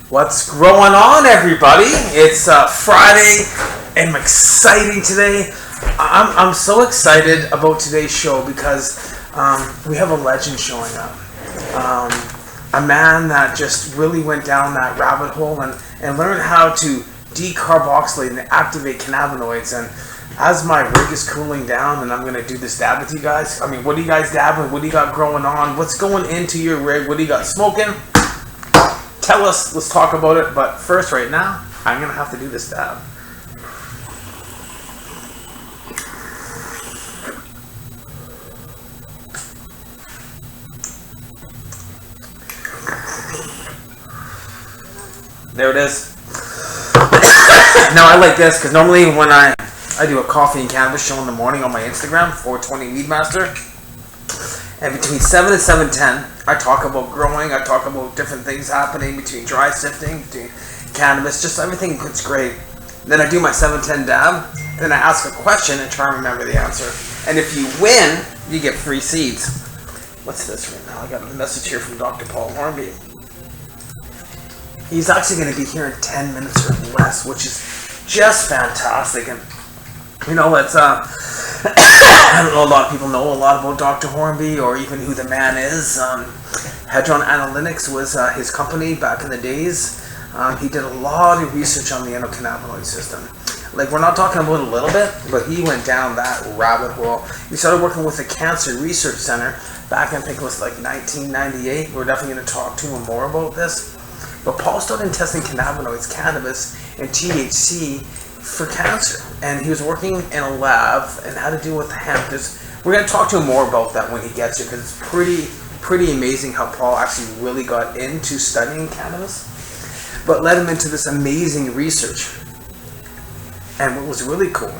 What's going on, everybody? It's Friday, and I'm exciting today. I'm so excited about today's show because we have a legend showing up. A man that just really went down that rabbit hole and learned how to decarboxylate and activate cannabinoids. And as my rig is cooling down and I'm going to do this dab with you guys, I mean, what do you guys dabbing? What do you got growing on? What's going into your rig? What do you got smoking? Tell us, let's talk about it. But first, right now, I'm going to have to do this dab. There it is. Now I like this because normally when I do a coffee and cannabis show in the morning on my Instagram, 420 Weedmaster, and between 7 and 7:10, I talk about growing, I talk about different things happening between dry sifting, between cannabis, just everything that's great. Then I do my 7:10 dab, and then I ask a question and try and remember the answer. And if you win, you get free seeds. What's this right now? I got a message here from Dr. Paul Horby. He's actually going to be here in 10 minutes or less, which is just fantastic. And you know, it's I don't know, a lot of people know a lot about Dr. Horby or even who the man is. Hedron Analytics was his company back in the days. He did a lot of research on the endocannabinoid system. Like, we're not talking about a little bit, but he went down that rabbit hole. He started working with the Cancer Research Center back in, I think it was like 1998. We're definitely going to talk to him more about this. But Paul started testing cannabinoids, cannabis, and THC for cancer. And he was working in a lab and had to do with hemp. We're going to talk to him more about that when he gets here, because it's pretty amazing how Paul actually really got into studying cannabis, but led him into this amazing research. And what was really cool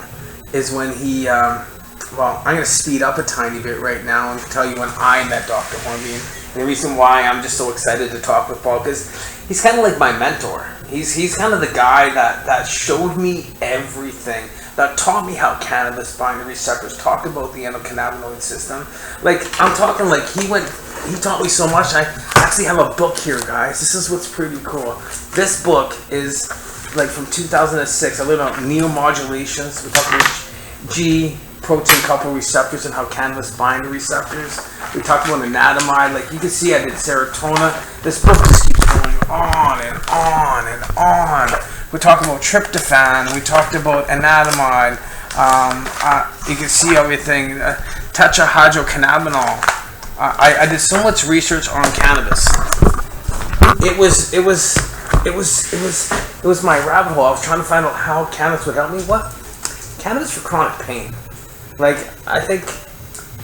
is when he, well, I'm going to speed up a tiny bit right now and tell you when I met Dr. Horby. And the reason why I'm just so excited to talk with Paul, because he's kind of like my mentor. He's kind of the guy that showed me everything, that taught me how cannabis binds receptors, talked about the endocannabinoid system. Like, I'm talking like he taught me so much. I actually have a book here, guys. This is what's pretty cool. This book is like from 2006. I learned about neuromodulations. We talked about G protein couple receptors and how cannabis bind receptors. We talked about anandamide. Like, you can see I did serotonin. This book just keeps going on and on and on. We talked about tryptophan. We talked about anandamide. You can see everything. Tetrahydrocannabinol. I did so much research on cannabis. It was my rabbit hole. I was trying to find out how cannabis would help me. What? Cannabis for chronic pain. Like, I think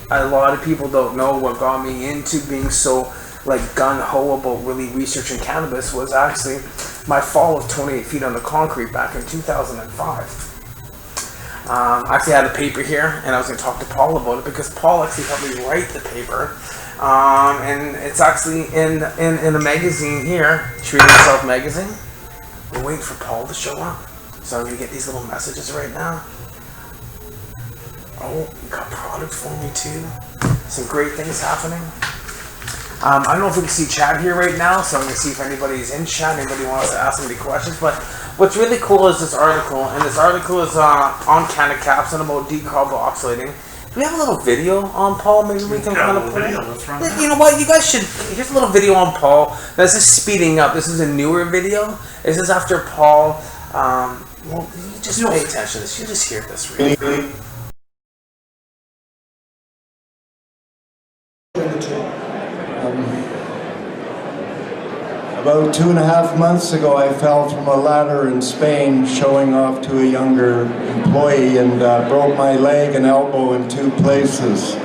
a lot of people don't know what got me into being so like gung-ho about really researching cannabis was actually my fall of 28 feet on the concrete back in 2005. I actually had a paper here, and I was going to talk to Paul about it because Paul actually helped me write the paper. And it's actually in a magazine here, Treat Yourself magazine. We're waiting for Paul to show up. So I'm going to get these little messages right now. Oh, you got product for me too. Some great things happening. I don't know if we can see chat here right now, so I'm going to see if anybody's in chat, anybody wants to ask any questions. But what's really cool is this article, and this article is on Cannabis and about decarboxylating. Do we have a little video on Paul? Maybe we can kind of put it. You know what? You guys should. Here's a little video on Paul. This is speeding up. This is a newer video. This is after Paul. Well, you just pay attention to this. You just hear this, really. About 2.5 months ago, I fell from a ladder in Spain showing off to a younger employee and broke my leg and elbow in 2 places.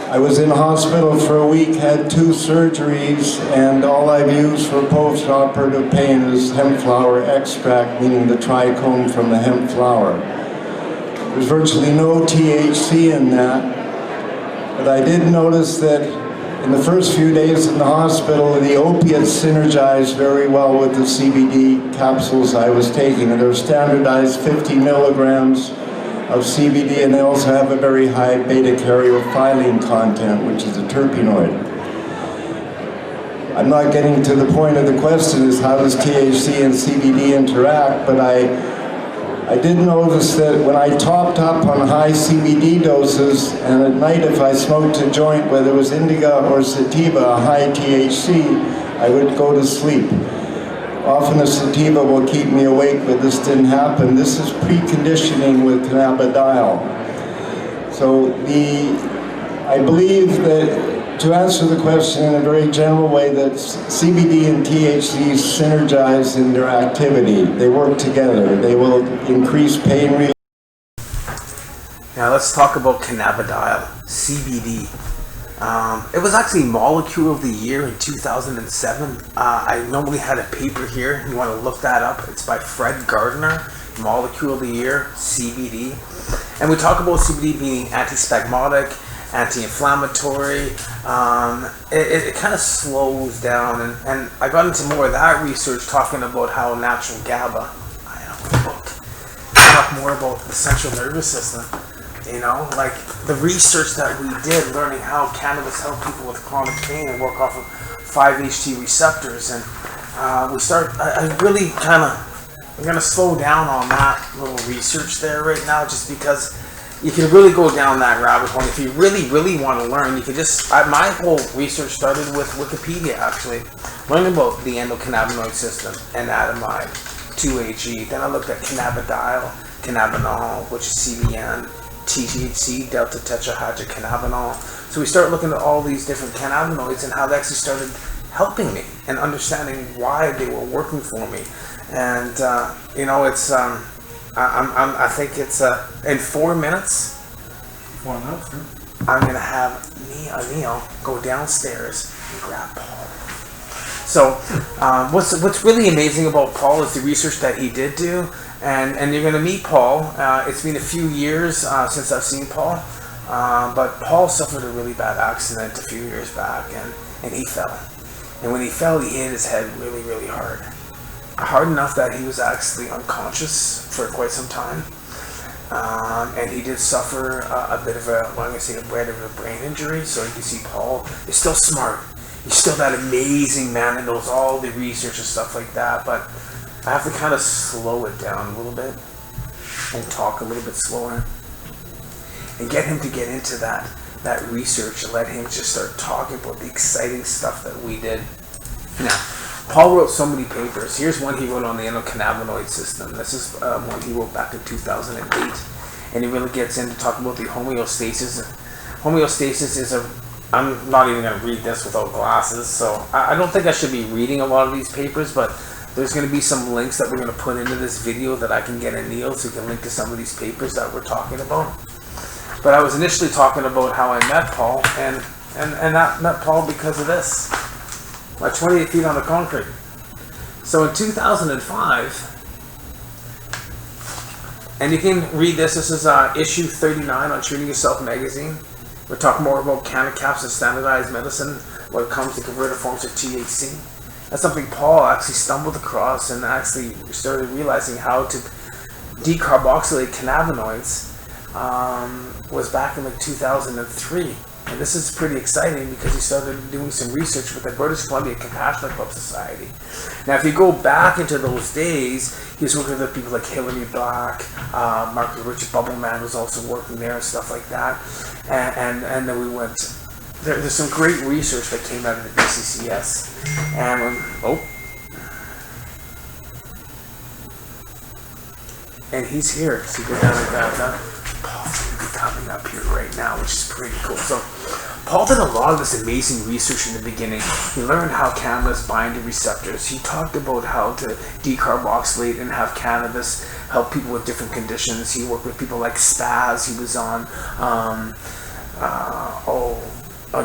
I was in hospital for a week, had 2 surgeries, and all I've used for post-operative pain is hemp flower extract, meaning the trichome from the hemp flower. There's virtually no THC in that, but I did notice that in the first few days in the hospital, the opiates synergized very well with the CBD capsules I was taking. And they're standardized 50 milligrams of CBD, and they also have a very high beta-caryophyllene content, which is a terpenoid. I'm not getting to the point of the question is how does THC and CBD interact, but I did notice that when I topped up on high CBD doses, and at night if I smoked a joint, whether it was indica or sativa, a high THC, I would go to sleep. Often a sativa will keep me awake, but this didn't happen. This is preconditioning with cannabidiol. So I believe that, to answer the question in a very general way, that CBD and THC synergize in their activity. They work together. They will increase pain relief. Now let's talk about cannabidiol, CBD. It was actually Molecule of the Year in 2007. I normally had a paper here. You want to look that up. It's by Fred Gardner, Molecule of the Year, CBD. And we talk about CBD being antispasmodic, anti-inflammatory. It kind of slows down. And I got into more of that research talking about how natural GABA, I have a book, talk more about the central nervous system. You know, like the research that we did, learning how cannabis helped people with chronic pain and work off of 5-HT receptors. And I really I'm going to slow down on that little research there right now, just because you can really go down that rabbit hole. If you really, really want to learn, you can just, my whole research started with Wikipedia, actually, learning about the endocannabinoid system, anandamide, 2-HE. Then I looked at cannabidiol, cannabinol, which is CBN, THC, delta tetrahydrocannabinol. So we start looking at all these different cannabinoids and how they actually started helping me and understanding why they were working for me. And it's I think it's in 4 minutes. 4 minutes. I'm gonna have Neil go downstairs and grab Paul. So what's really amazing about Paul is the research that he did do. And you're going to meet Paul. It's been a few years since I've seen Paul, but Paul suffered a really bad accident a few years back, and he fell. And when he fell, he hit his head really, really hard. Hard enough that he was actually unconscious for quite some time. And he did suffer a bit of a brain injury. So you can see Paul is still smart. He's still that amazing man that knows all the research and stuff like that, but I have to kind of slow it down a little bit and talk a little bit slower and get him to get into that research and let him just start talking about the exciting stuff that we did. Now, Paul wrote so many papers. Here's one he wrote on the endocannabinoid system. This is one he wrote back in 2008. And he really gets into talking about the homeostasis. Homeostasis is I'm not even going to read this without glasses, so I don't think I should be reading a lot of these papers, but there's going to be some links that we're going to put into this video that I can get a Neil so you can link to some of these papers that we're talking about. But I was initially talking about how I met Paul, and I met Paul because of this. Like 28 feet on the concrete. So in 2005, and you can read this, this is issue 39 on Treating Yourself magazine. We're talking more about cannacaps and standardized medicine when it comes to converted forms of THC. That's something Paul actually stumbled across and actually started realizing how to decarboxylate cannabinoids was back in like 2003. And this is pretty exciting because he started doing some research with the British Columbia Compassionate Club Society. Now, if you go back into those days, he was working with people like Hillary Black, Mark Richard Bubbleman was also working there and stuff like that. And then we went, there's some great research that came out of the BCCS. And and he's here. So you go down and that. Paul's going to be coming up here right now, which is pretty cool. So Paul did a lot of this amazing research in the beginning. He learned how cannabis bind to receptors. He talked about how to decarboxylate and have cannabis help people with different conditions. He worked with people like Spaz. He was on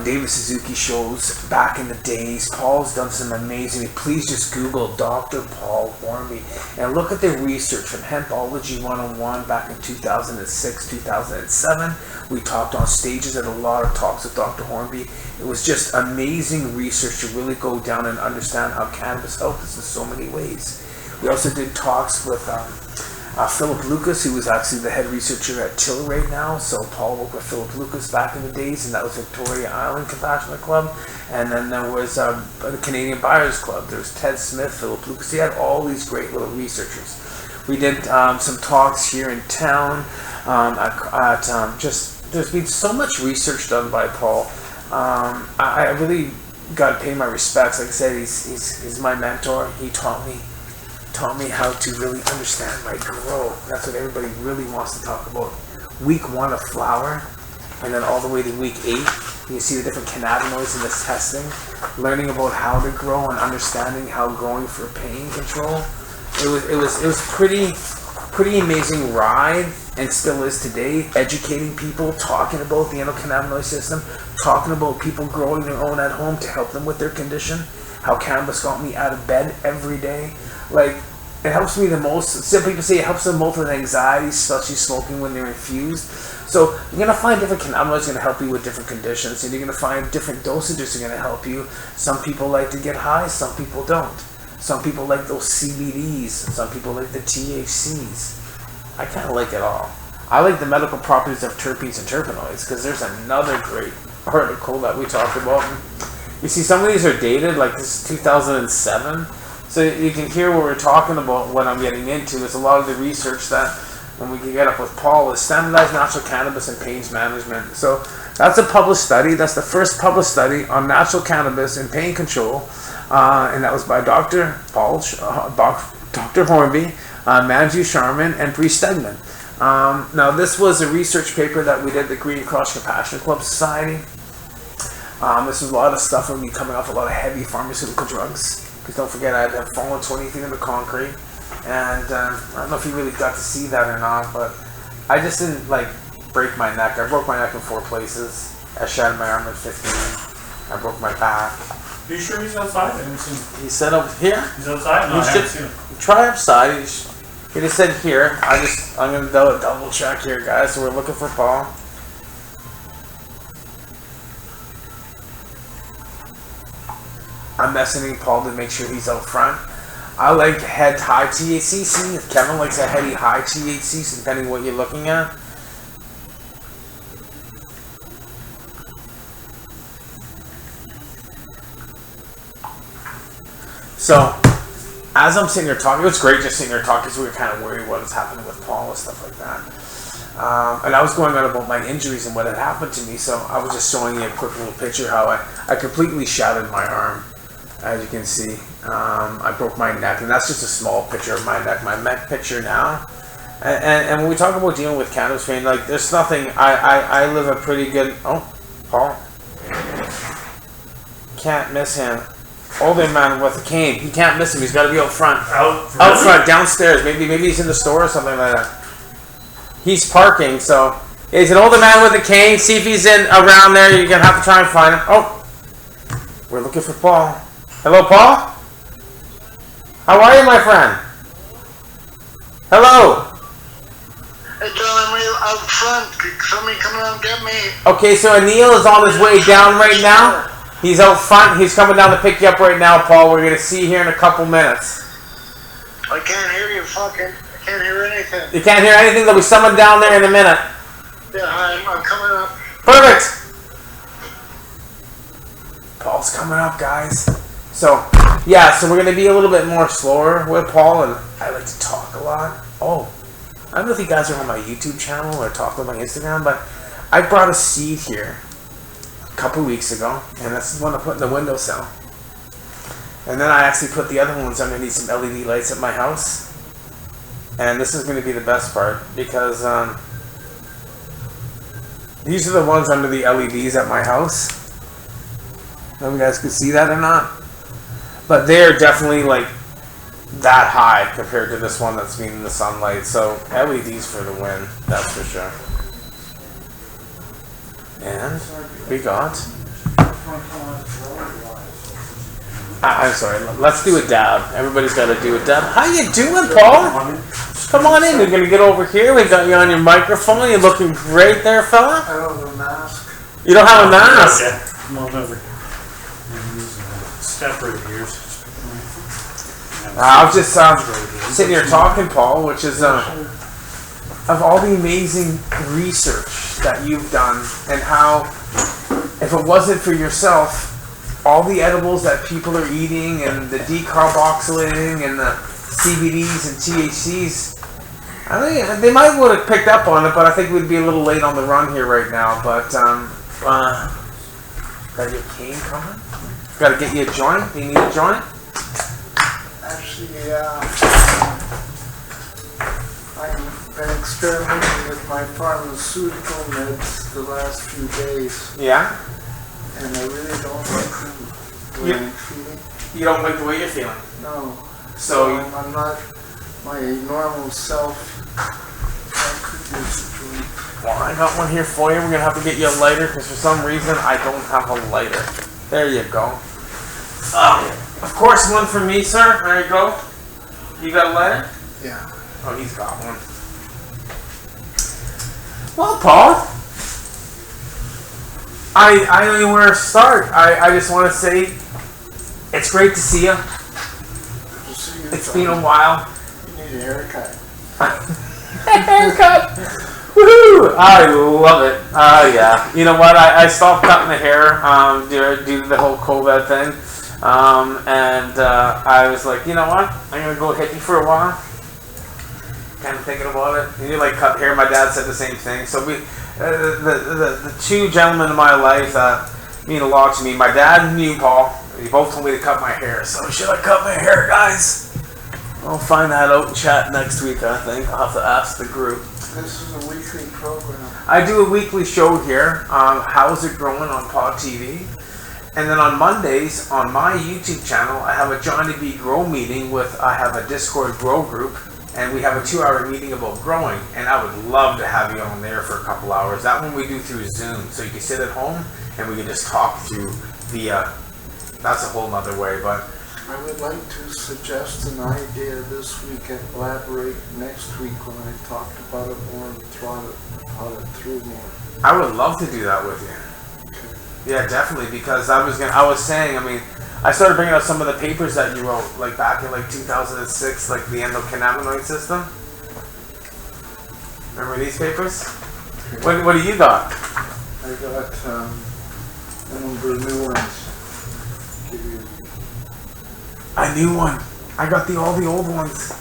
David Suzuki shows back in the days. Paul's done some amazing. Please just Google Dr. Paul Horby and look at the research from Hempology 101 back in 2006, 2007. We talked on stages at a lot of talks with Dr. Horby. It was just amazing research to really go down and understand how cannabis helps us in so many ways. We also did talks with Philip Lucas, who was actually the head researcher at Tilray now. So Paul worked with Philip Lucas back in the days, and that was Victoria Island Compassionate Club. And then there was the Canadian Buyers Club. There was Ted Smith, Philip Lucas. He had all these great little researchers. We did some talks here in town. There's been so much research done by Paul. I really got to pay my respects. Like I said, he's my mentor. He taught me how to really understand my grow. That's what everybody really wants to talk about. Week 1 of flower, and then all the way to week 8, you see the different cannabinoids in this testing, learning about how to grow and understanding how growing for pain control. It was pretty amazing ride, and still is today, educating people, talking about the endocannabinoid system, talking about people growing their own at home to help them with their condition, how cannabis got me out of bed every day. Like, it helps me the most. Some people say it helps them most with anxiety, especially smoking when they're infused. So you're going to find different cannabinoids going to help you with different conditions, and you're going to find different dosages are going to help you. Some people like to get high, some people don't. Some people like those CBDs, some people like the THCs. I kind of like it all. I like the medical properties of terpenes and terpenoids, because there's another great article that we talked about. You see, some of these are dated, like this is 2007. So you can hear what we're talking about, what I'm getting into. It's a lot of the research that, when we can get up with Paul, is standardized natural cannabis and pain management. So that's a published study. That's the first published study on natural cannabis and pain control. And that was by Dr. Horby, Manju Sharman, and Bree Stegman. Now, this was a research paper that we did at the Green Cross Compassion Club Society. This was a lot of stuff when we coming off a lot of heavy pharmaceutical drugs. Because don't forget, I had fallen 20 feet into concrete. And I don't know if you really got to see that or not, but I just didn't, break my neck. I broke my neck in 4 places. I shattered my arm at 15. I broke my back. Are you sure he's outside? I haven't seen him. He said over here. He's outside? No, I haven't seen him. Try upside. He just said here. I'm going to double check here, guys. So we're looking for Paul. I'm messaging Paul to make sure he's out front. I like head high THC. See, if Kevin likes a heady high THC, depending what you're looking at. So, as I'm sitting here talking, it was great just sitting here talking because we were kind of worried what was happening with Paul and stuff like that. And I was going on about my injuries and what had happened to me, so I was just showing you a quick little picture how I completely shattered my arm. As you can see, I broke my neck, and that's just a small picture of my neck. My neck picture now, and when we talk about dealing with cannabis pain, there's nothing. I live a pretty good. Oh, Paul, can't miss him. Older man with a cane. He can't miss him. He's got to be out front. Out front, downstairs. Maybe he's in the store or something like that. He's parking, so he's an older man with a cane. See if he's in around there. You're gonna have to try and find him. Oh, we're looking for Paul. Hello, Paul? How are you, my friend? Hello? Hey, John, I'm out front. Somebody come around and get me. Okay, so Anil is on his way down right now. He's out front. He's coming down to pick you up right now, Paul. We're going to see you here in a couple minutes. I can't hear you, I can't hear anything. You can't hear anything? There'll be someone down there in a minute. Yeah, I'm coming up. Perfect! Paul's coming up, guys. So we're going to be a little bit more slower with Paul, and I like to talk a lot. Oh, I don't know if you guys are on my YouTube channel or talk on my Instagram, but I brought a seed here a couple weeks ago, and this is the one I put in the windowsill. And then I actually put the other ones underneath some LED lights at my house. And this is going to be the best part, because these are the ones under the LEDs at my house. I don't know if you guys can see that or not. But they're definitely that high compared to this one that's being in the sunlight. So LEDs for the win, that's for sure. And we got... I'm sorry, let's do a dab. Everybody's got to do a dab. How you doing, Paul? Come on in, we're going to get over here. We got you on your microphone. You're looking great there, fella. I don't have a mask. You don't have a mask? Okay. Come on over. Step right here. I was just sitting here talking, Paul, which is of all the amazing research that you've done and how, if it wasn't for yourself, all the edibles that people are eating and the decarboxylating and the CBDs and THCs, I think they might would have picked up on it, but I think we'd be a little late on the run here right now. But got your cane coming? Got to get you a joint? Do you need a joint? Actually, I've been experimenting with my pharmaceutical meds the last few days. Yeah? And I really don't like the way I'm feeling. You don't like the way you're feeling? No. So I'm not my normal self. I could use a joint. Well, I got one here for you. We're going to have to get you a lighter because for some reason I don't have a lighter. There you go. Of course, one for me, sir. There you go. You got a lighter? Yeah. Oh, he's got one. Well, Paul, I don't know where to start. I just want to say it's great to see you. Good to see you. It's been a while. You need a haircut. Haircut! Woohoo! I love it. Yeah. You know what? I stopped cutting the hair due to the whole COVID thing. And I was like, you know what? I'm going to go hippie for a while. Kind of thinking about it. And you like cut hair. My dad said the same thing. So we, the two gentlemen in my life that mean a lot to me, my dad and you, Paul, you both told me to cut my hair. So should I cut my hair, guys? I'll find that out and chat next week, I think. I'll have to ask the group. This is a weekly program. I do a weekly show here on How's It Growing on Pod TV. And then on Mondays, on my YouTube channel, I have a Johnny B Grow meeting I have a Discord Grow group, and we have a 2-hour meeting about growing. And I would love to have you on there for a couple hours. That one we do through Zoom, so you can sit at home and we can just talk through via, that's a whole nother way, but I would like to suggest an idea this week and elaborate next week when I talked about it more and thought it through more. I would love to do that with you. Yeah, definitely, because I was saying, I mean, I started bringing up some of the papers that you wrote, like back in like 2006, like the endocannabinoid system. Remember these papers? What do you got? I got a number of new ones. Give you. A new one. I got all the old ones.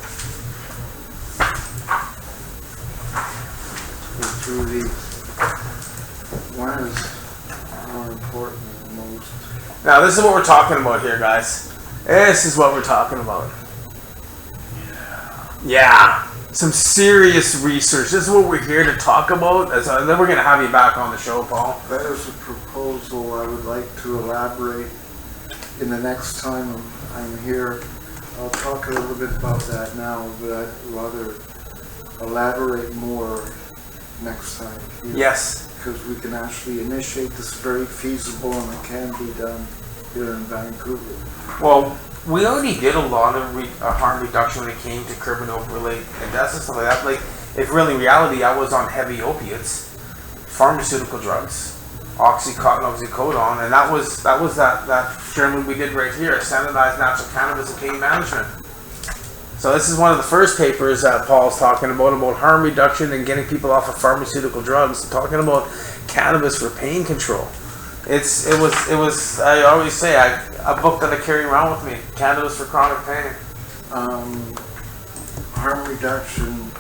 Through these. One is more important than most. Now, this is what we're talking about here, guys. This is what we're talking about. Yeah. Some serious research. This is what we're here to talk about. Then we're going to have you back on the show, Paul. That is a proposal I would like to elaborate in the next time I'm here. I'll talk a little bit about that now, but I'd rather elaborate more next time. Yes. Because we can actually initiate this very feasible and it can be done here in Vancouver. Well, we already did a lot of harm reduction when it came to curbing opioid and deaths and stuff like that. Like, if really in reality I was on heavy opiates, pharmaceutical drugs, Oxycontin, oxycodone, and that was that journal we did right here, standardized natural cannabis and pain management. So this is one of the first papers that Paul's talking about harm reduction and getting people off of pharmaceutical drugs, talking about cannabis for pain control. It was I always say a book that I carry around with me, Cannabis for Chronic Pain. Harm reduction,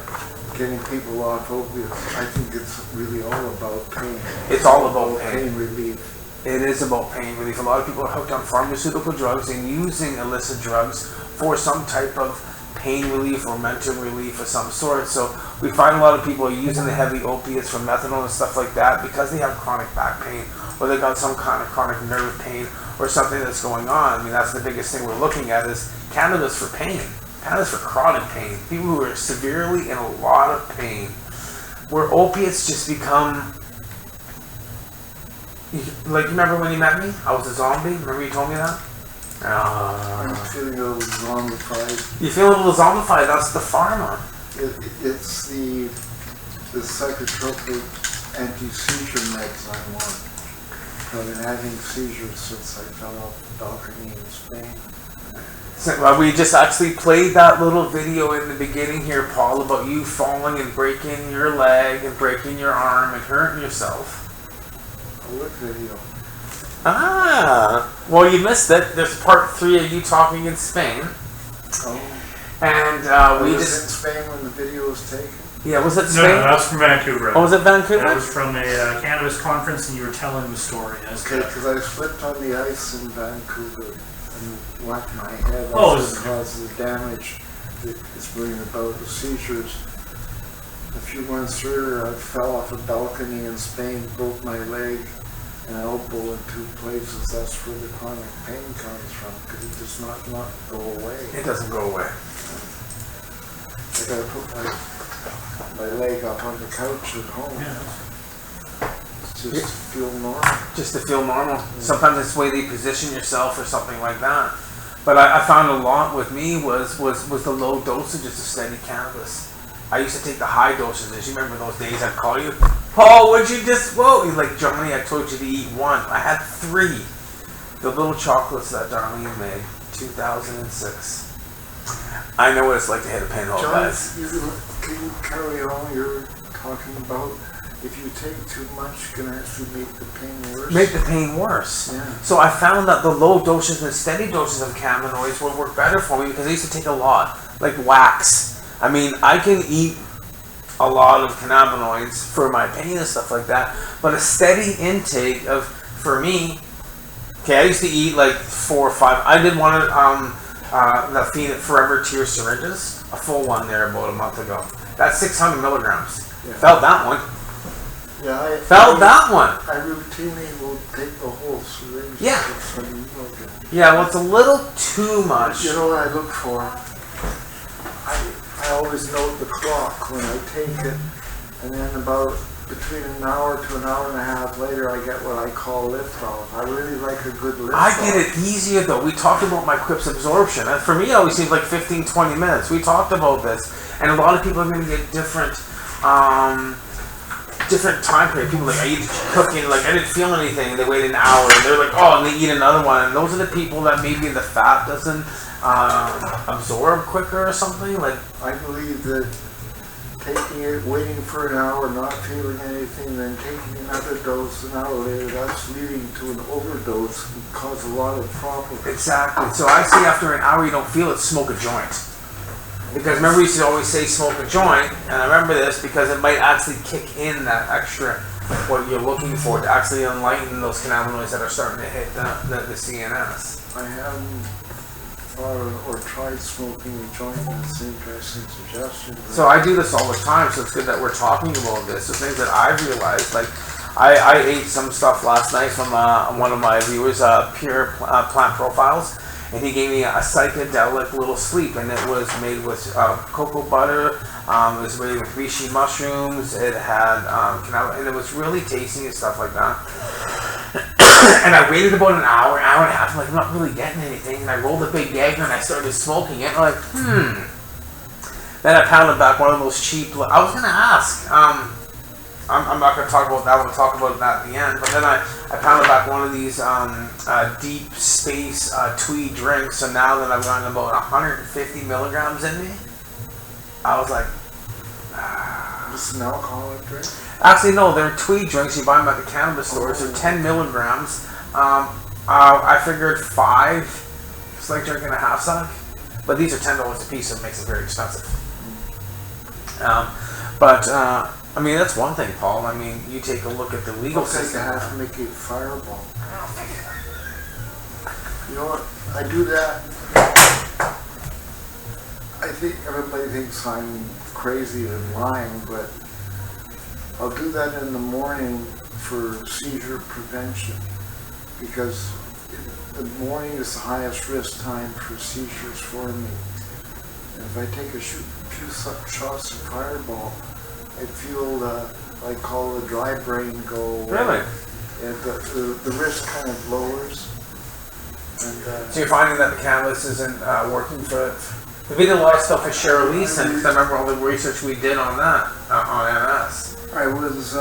getting people off opiates, I think it's really all about pain. It's all about pain relief. It is about pain relief. A lot of people are hooked on pharmaceutical drugs and using illicit drugs for some type of pain relief or mental relief of some sort. So we find a lot of people are using the heavy opiates for methadone and stuff like that because they have chronic back pain or they got some kind of chronic nerve pain or something that's going on. I mean, that's the biggest thing we're looking at is cannabis for pain. Cannabis for chronic pain. People who are severely in a lot of pain. Where opiates just become... Like, you remember when you met me? I was a zombie. Remember you told me that? I'm feeling a little zombified. You feel a little zombified. That's the pharma. It's the psychotropic anti-seizure meds I want. I've been having seizures since I fell off the balcony in Spain. So, we just actually played that little video in the beginning here, Paul, about you falling and breaking your leg and breaking your arm and hurting yourself. What video? Well, you missed it. There's part 3 of you talking in Spain. Oh. And we was just... in Spain when the video was taken? Yeah, was it No, Spain? no, that was from Vancouver. Oh, was it Vancouver? That was from a cannabis conference, and you were telling the story. Okay, because I slipped on the ice in Vancouver and whacked my head. Oh, That's what causes damage that is bringing about the seizures. A few months earlier, I fell off a balcony in Spain, broke my leg and elbow in 2 places. That's where the chronic pain comes from, because it does not go away. It doesn't go away. I gotta put my leg up on the couch at home. Yeah. Just to feel normal. Just to feel normal. Sometimes it's the way they position yourself or something like that. But I found a lot with me was the low dosages of steady cannabis. I used to take the high dosages. You remember those days I'd call you, Paul, would you just, whoa, you're like, Johnny, I told you to eat 1. I had 3. The little chocolates that Darlene made, 2006. I know what it's like to hit a pinhole, John, guys. can you carry on? You're talking about if you take too much, can actually make the pain worse. Make the pain worse. Yeah. So I found that the low doses and steady doses of cannabinoids would work better for me because I used to take a lot, like wax. I mean, I can eat a lot of cannabinoids for my pain and stuff like that, but a steady intake of, for me, okay, I used to eat like 4 or 5. I did one of the Forever Tear syringes, a full one there about a month ago. That's 600 milligrams. Yeah. Felt that one. Yeah, that one. I routinely will take the whole syringe. Yeah. 600 milligrams. Yeah, well, it's a little too much. You know what I look for? I always note the clock when I take it, and then about between an hour to an hour and a half later, I get what I call lift off. I really like a good lift off. I get it easier though. We talked about my quips absorption, and for me, it always seems like 15-20 minutes. We talked about this, and a lot of people are going to get different time period. People like, I eat cooking, like I didn't feel anything, and they wait an hour, and they're like, oh, and they eat another one, and those are the people that maybe the fat doesn't absorb quicker or something. Like, I believe that taking it, waiting for an hour, not feeling anything, then taking another dose an hour later, that's leading to an overdose and cause a lot of problems. exactly. So I say after an hour you don't feel it, smoke a joint. Because remember we used to always say smoke a joint, and I remember this because it might actually kick in that extra, what you're looking for, to actually enlighten those cannabinoids that are starting to hit the CNS. I haven't thought or tried smoking a joint. That's an interesting suggestion. So I do this all the time, so it's good that we're talking about this. The things that I've realized, like I ate some stuff last night from one of my viewers, Pure Plant Profiles, and he gave me a psychedelic little sleep, and it was made with cocoa butter, it was made with reishi mushrooms, it had cannabis, and it was really tasty and stuff like that. And I waited about an hour and a half, like I'm not really getting anything, and I rolled a big Gagner and I started smoking it, and I'm like, Then I pounded back one of those cheap, I was going to ask, I'm not going to talk about that, we'll talk about that at the end, but then I pounded back one of these deep space tweed drinks, so now that I've gotten about 150 milligrams in me, I was like, This is an alcoholic drink? Actually, no, they're tweed drinks. You buy them at the cannabis stores. They're 10 milligrams. I figured 5. It's like drinking a half sack. But these are $10 a piece, so it makes it very expensive. I mean, that's one thing, Paul. I mean, you take a look at the legal system. I have to make a fireball. You know what? I do that. I think everybody thinks I'm crazy and lying, but I'll do that in the morning for seizure prevention, because the morning is the highest risk time for seizures for me. And if I take a few shots of Fireball, I feel I call the dry brain go away. Really? And the risk kind of lowers. And, so you're finding that the cannabis isn't working for... We did a lot of stuff with Cheryl Leeson, because I remember all the research we did on that, on MS. I was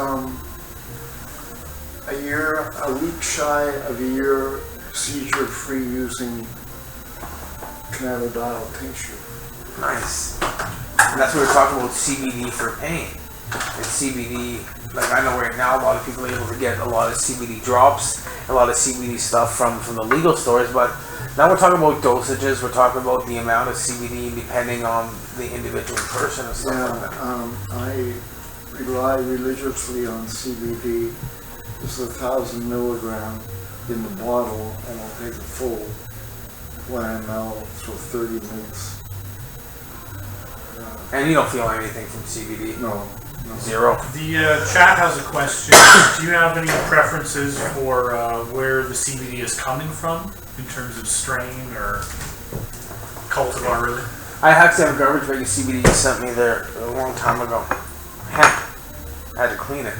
a week shy of a year seizure-free using cannabidiol tincture. Nice. And that's what we're talking about, CBD for pain. And CBD, like I know right now a lot of people are able to get a lot of CBD drops, a lot of CBD stuff from the legal stores, but now we're talking about dosages, we're talking about the amount of CBD depending on the individual person and stuff like that. I rely religiously on CBD. This is 1,000 milligram in the bottle, and I'll take a full 1 ml, so 30 minutes. And you don't feel anything from CBD? No. Zero? The chat has a question. Do you have any preferences for where the CBD is coming from in terms of strain or cultivar, really? I actually have garbage bag of CBD you sent me there a long time ago. Hemp. I had to clean it.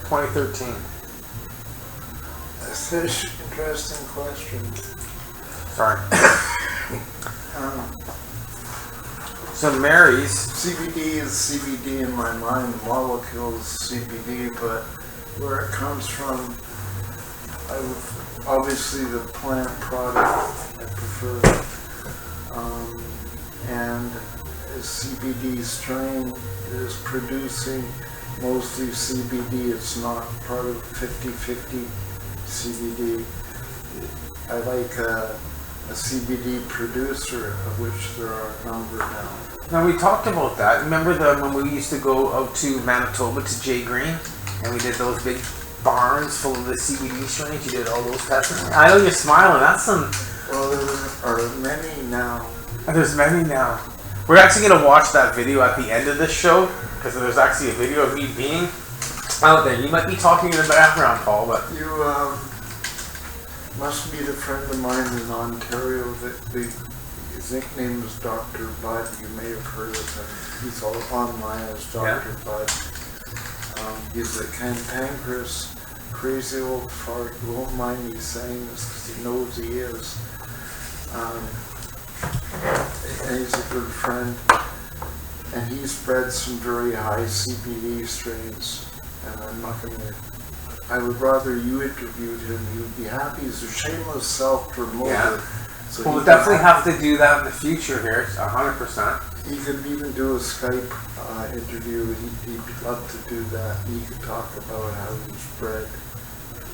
2013. That's an interesting question. Sorry. So Mary's CBD is CBD in my mind. The molecule is CBD, but where it comes from, obviously the plant product I prefer. And a CBD strain is producing mostly CBD. It's not part of 50-50 CBD. I like a CBD producer, of which there are a number now. Now we talked about that. Remember when we used to go out to Manitoba to J Green, and we did those big barns full of the CBD strains. You did all those tests. I know you're smiling. That's some. Well, there are many now. There's many now. We're actually gonna watch that video at the end of this show because there's actually a video of me being out there. You might be talking in the background, Paul, but You must meet a friend of mine in Ontario. His nickname is Dr. Bud. You may have heard of him. He's all online as Dr. Bud. He's a cantankerous, crazy old fart. You won't mind me saying this because he knows he is. And he's a good friend. And he spread some very high CBD strains. And I'm not going to... I would rather you interviewed him. He would be happy. He's a shameless self-promoter. Yeah. So we'll definitely have to do that in the future here, 100%. He could even do a Skype interview. He'd love to do that. He could talk about how he spread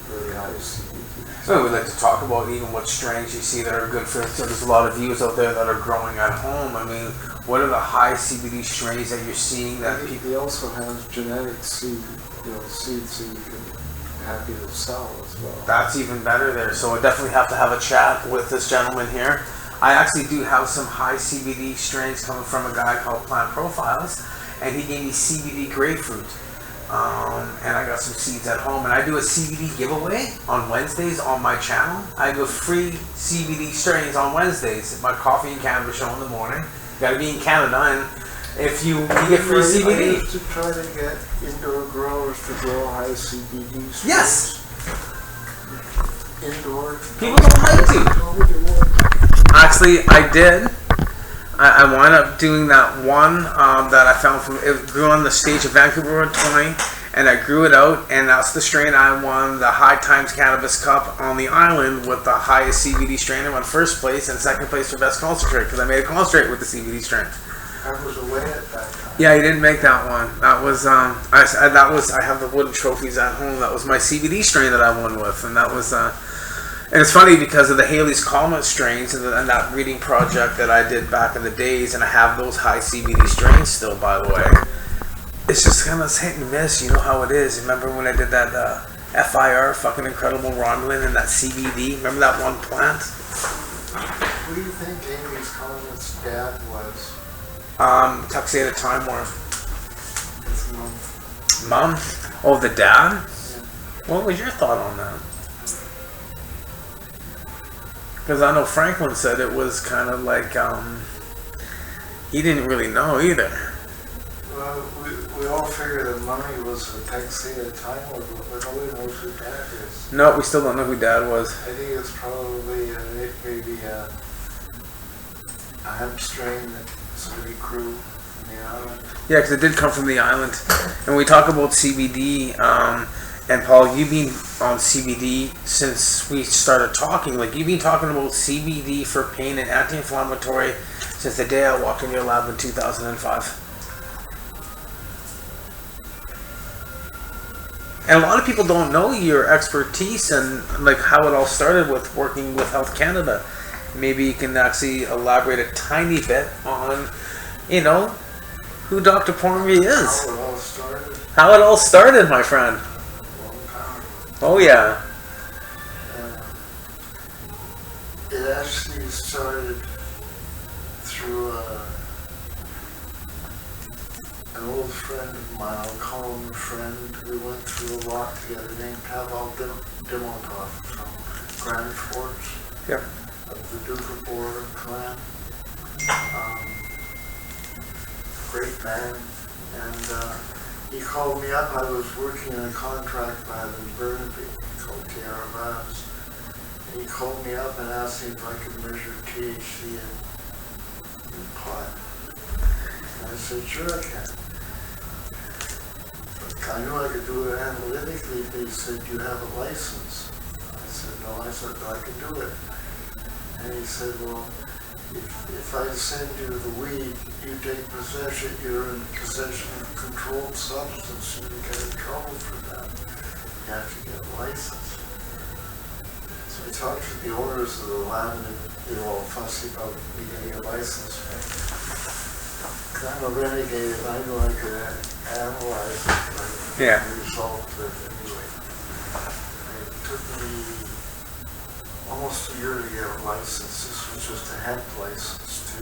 very high CBD. So we'd like to talk about even what strains you see that are good for. So there's a lot of views out there that are growing at home. I mean, what are the high CBD strains that you're seeing that people? He also has genetic seeds so you can happy to sell as well. That's even better there. So I definitely have to have a chat with this gentleman here. I actually do have some high CBD strains coming from a guy called Plant Profiles, and he gave me CBD grapefruit. And I got some seeds at home, and I do a CBD giveaway on Wednesdays on my channel. I do free CBD strains on Wednesdays at my coffee and cannabis show in the morning. You gotta be in Canada, and if you get free CBD. I used to try to get indoor growers to grow high CBD strains. Yes! Indoor. People don't like to. Actually, I did. I wound up doing that one that I found from, it grew on the stage of Vancouver Road 20, and I grew it out, and that's the strain I won the High Times Cannabis Cup on the island with the highest CBD strain. I won first place and second place for best concentrate because I made a concentrate with the CBD strain. I was away at that time. Yeah, you didn't make that one. That was I have the wooden trophies at home. That was my CBD strain that I won with, and that was and it's funny because of the Haley's Comet strains and that breeding project that I did back in the days, and I have those high CBD strains still, by the way. It's just kind of hit and miss, you know how it is. Remember when I did that FIR, fucking incredible Rondelin, and that CBD? Remember that one plant? Who do you think Amy's Comet's dad was? Tuxedo Time Warp. His mom. Mom? Oh, the dad? Yeah. What was your thought on that? Because I know Franklin said it was kind of like, he didn't really know either. Well, we all figured that Mommy was a Tuxedo Time Warp, but nobody knows who Dad is. No, we still don't know who Dad was. I think it's probably maybe a hemp strain that somebody grew. the island. Yeah, because it did come from the island. And we talk about CBD, and Paul, you've been on CBD since we started talking. Like, you've been talking about CBD for pain and anti-inflammatory since the day I walked in your lab in 2005. And a lot of people don't know your expertise and like how it all started with working with Health Canada. Maybe you can actually elaborate a tiny bit on, you know, who Dr. Horby is. How it all started How it all started, my friend. a long time ago. Oh yeah. It actually started through an old friend of mine, I'll call him a friend. We went through a lot together, named Pavel Dimotov from Grand Forks Yeah. of the Duke of Bora clan. Great man. And he called me up. I was working in a contract lab in Burnaby called TR Labs. And he called me up and asked me if I could measure THC in pot. And I said, sure I can. I knew I could do it analytically, but he said, you have a license. I said, no. I said, but I could do it. And he said, well, if I send you the weed, you take possession, you're in possession of a controlled substance, you get in trouble for that. You have to get a license. So I talked to the owners of the lab, and they were all fussy about me getting a license. I'm a renegade, and I know I could analyze it, but Yeah. the result of it anyway. It took me almost a year to get a license. This was just a hemp license to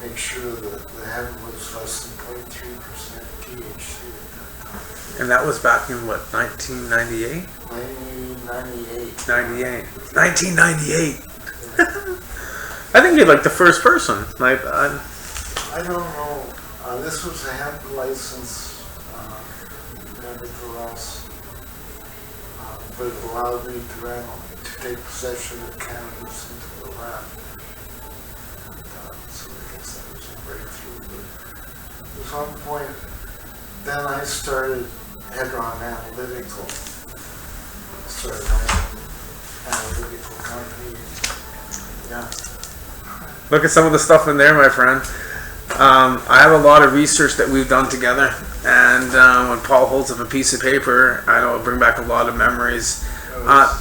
make sure that the hemp was less than 0.3% THC. And that was back in what, 1998? 1998. 98. 1998. I think you're like the first person. Like, I don't know. This was a hemp license, nevertheless, but it allowed me to take possession of cannabis into the lab. So I guess that was a breakthrough. But at some point, then I started Hedron Analytical. Started my own analytical company. Yeah. look at some of the stuff in there, my friend. I have a lot of research that we've done together, and when Paul holds up a piece of paper, I know it'll bring back a lot of memories.